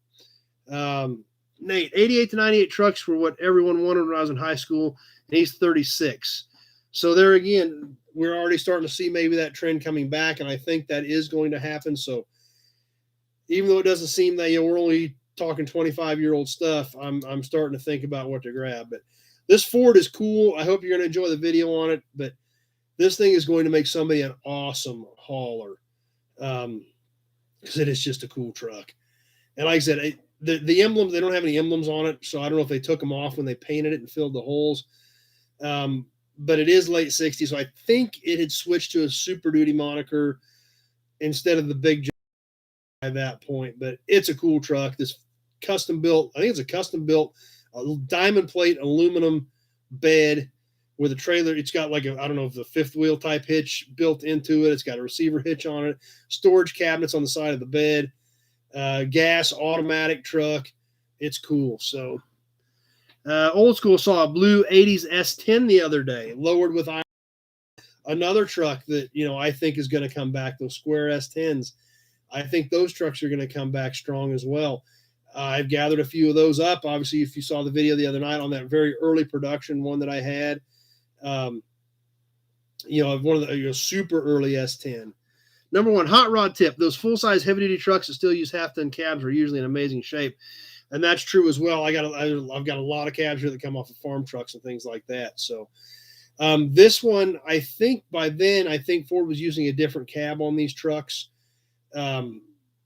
Nate, 88 to 98 trucks were what everyone wanted when I was in high school, and he's 36. So there again, we're already starting to see maybe that trend coming back, and I think that is going to happen. So even though it doesn't seem that we're only talking 25-year-old stuff, I'm starting to think about what to grab. But this Ford is cool. I hope you're going to enjoy the video on it. But this thing is going to make somebody an awesome hauler, because it is just a cool truck. And like I said, the emblems, they don't have any emblems on it, so I don't know if they took them off when they painted it and filled the holes. But it is late 60s, so I think it had switched to a Super Duty moniker instead of the Big Job by that point. But it's a cool truck. This custom built, I think it's a custom built diamond plate aluminum bed with a trailer. It's got like I don't know if the fifth wheel type hitch built into it. It's got a receiver hitch on it, storage cabinets on the side of the bed. gas automatic truck. It's cool. So Old School saw a blue 80s S10 the other day, lowered with another truck that, I think is going to come back. Those square S10s. I think those trucks are going to come back strong as well. I've gathered a few of those up. Obviously, if you saw the video the other night on that very early production one that I had, one of the super early S10. Number one, hot rod tip. Those full-size heavy-duty trucks that still use half-ton cabs are usually in amazing shape. And that's true as well. I've got a lot of cabs here that come off of farm trucks and things like that. So this one, I think by then, Ford was using a different cab on these trucks.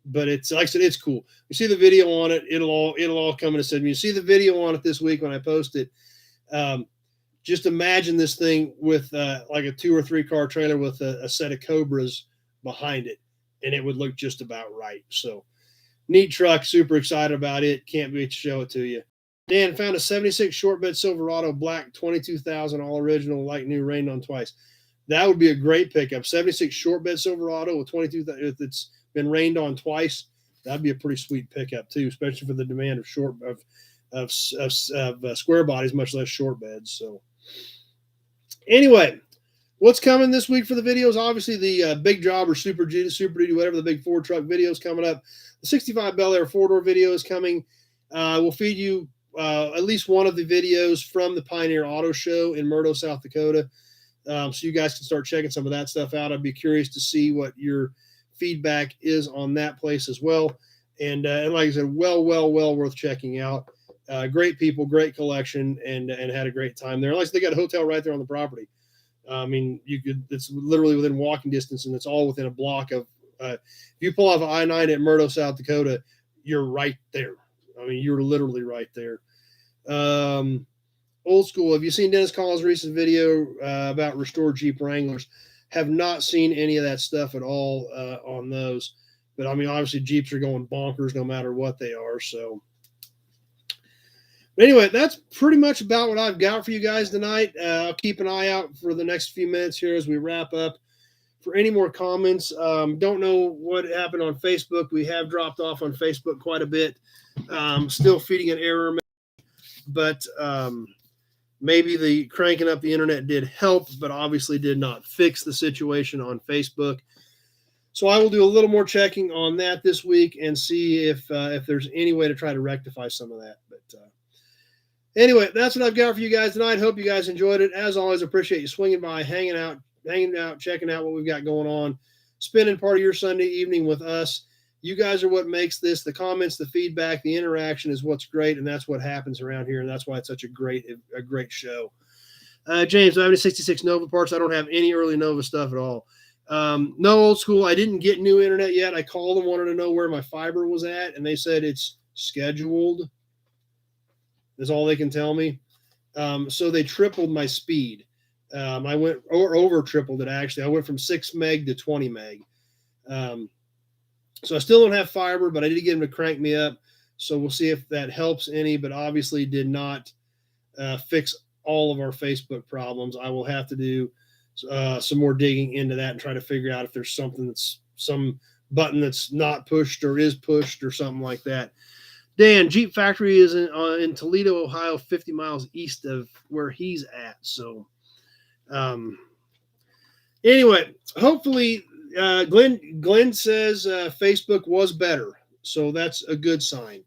But it's, like I said, it's cool. You see the video on it. It'll all come in a second. You see the video on it this week when I post it. Just imagine this thing with like a 2 or 3 car trailer with a set of Cobras behind it, and it would look just about right. So neat truck. Super excited about it. Can't wait to show it to you. Dan found a 76 short bed Silverado black, 22,000 all original, like new, rained on twice. That would be a great pickup. 76 short bed Silverado with 22,000. If it's been rained on twice, that'd be a pretty sweet pickup too, especially for the demand of square bodies, much less short beds. So anyway, what's coming this week for the videos? Obviously, the Big Job or Super Duty, whatever the big Ford truck video is coming up. The 65 Bel Air 4-door video is coming. We'll feed you at least one of the videos from the Pioneer Auto Show in Murdo, South Dakota. So you guys can start checking some of that stuff out. I'd be curious to see what your feedback is on that place as well. And like I said, well worth checking out. Great people, great collection, and had a great time there. Like they got a hotel right there on the property. I mean, it's literally within walking distance, and it's all within a block of, if you pull off of I-9 at Murdo, South Dakota, you're right there. I mean, you're literally right there. Old School. Have you seen Dennis Collins' recent video about restored Jeep Wranglers? Have not seen any of that stuff at all on those. But, I mean, obviously Jeeps are going bonkers no matter what they are. So, but anyway, that's pretty much about what I've got for you guys tonight. I'll keep an eye out for the next few minutes here as we wrap up for any more comments. Don't know what happened on Facebook. We have dropped off on Facebook quite a bit. Still feeding an error, but maybe the cranking up the internet did help, but obviously did not fix the situation on Facebook. So I will do a little more checking on that this week and see if there's any way to try to rectify some of that. But anyway, that's what I've got for you guys tonight. Hope you guys enjoyed it. As always, appreciate you swinging by, hanging out, checking out what we've got going on, spending part of your Sunday evening with us. You guys are what makes this. The comments, the feedback, the interaction is what's great, and that's what happens around here, and that's why it's such a great show. James, I have any 66 Nova parts. I don't have any early Nova stuff at all. No, Old School. I didn't get new internet yet. I called them, wanted to know where my fiber was at, and they said it's scheduled. That's all they can tell me. So they tripled my speed. I went over tripled it, actually. I went from 6 meg to 20 meg. So I still don't have fiber, but I did get them to crank me up. So we'll see if that helps any, but obviously did not fix all of our Facebook problems. I will have to do some more digging into that and try to figure out if there's some button that's not pushed or is pushed or something like that. Dan, Jeep factory is in Toledo, Ohio, 50 miles east of where he's at. So anyway, hopefully Glenn says Facebook was better. So that's a good sign.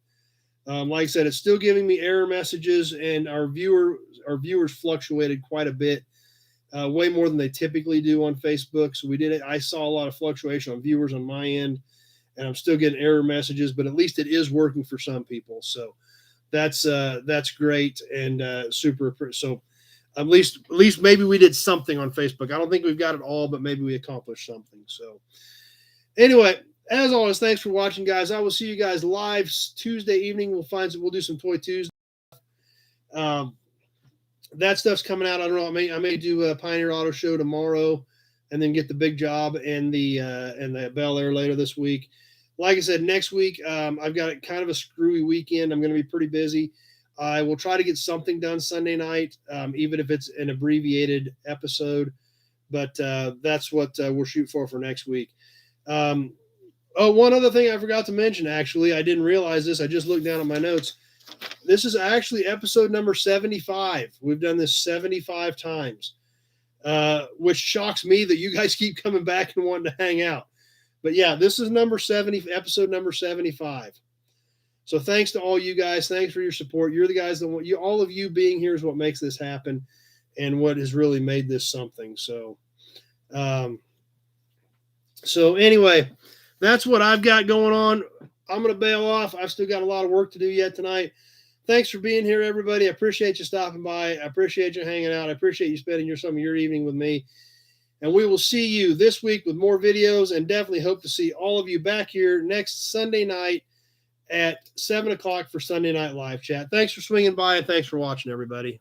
Like I said, it's still giving me error messages, and our viewers fluctuated quite a bit, way more than they typically do on Facebook. So I saw a lot of fluctuation on viewers on my end, and I'm still getting error messages, but at least it is working for some people. So that's great and super. So at least maybe we did something on Facebook. I don't think we've got it all, but maybe we accomplished something. So anyway, as always, thanks for watching, guys. I will see you guys live Tuesday evening. We'll do some Toy Tuesday. That stuff's coming out. I don't know. I may do a Pioneer Auto Show tomorrow, and then get the Big Job and the Bel Air later this week. Like I said, next week I've got kind of a screwy weekend. I'm going to be pretty busy. I will try to get something done Sunday night, even if it's an abbreviated episode. But that's what we'll shoot for next week. Oh, one other thing I forgot to mention, actually, I didn't realize this. I just looked down at my notes. This is actually episode number 75. We've done this 75 times, which shocks me that you guys keep coming back and wanting to hang out. But yeah, this is number 70, episode number 75. So thanks to all you guys. Thanks for your support. You're the guys that want you. All of you being here is what makes this happen, and what has really made this something. So, anyway, that's what I've got going on. I'm going to bail off. I've still got a lot of work to do yet tonight. Thanks for being here, everybody. I appreciate you stopping by. I appreciate you hanging out. I appreciate you spending some of your evening with me. And we will see you this week with more videos, and definitely hope to see all of you back here next Sunday night at 7 o'clock for Sunday Night Live Chat. Thanks for swinging by, and thanks for watching, everybody.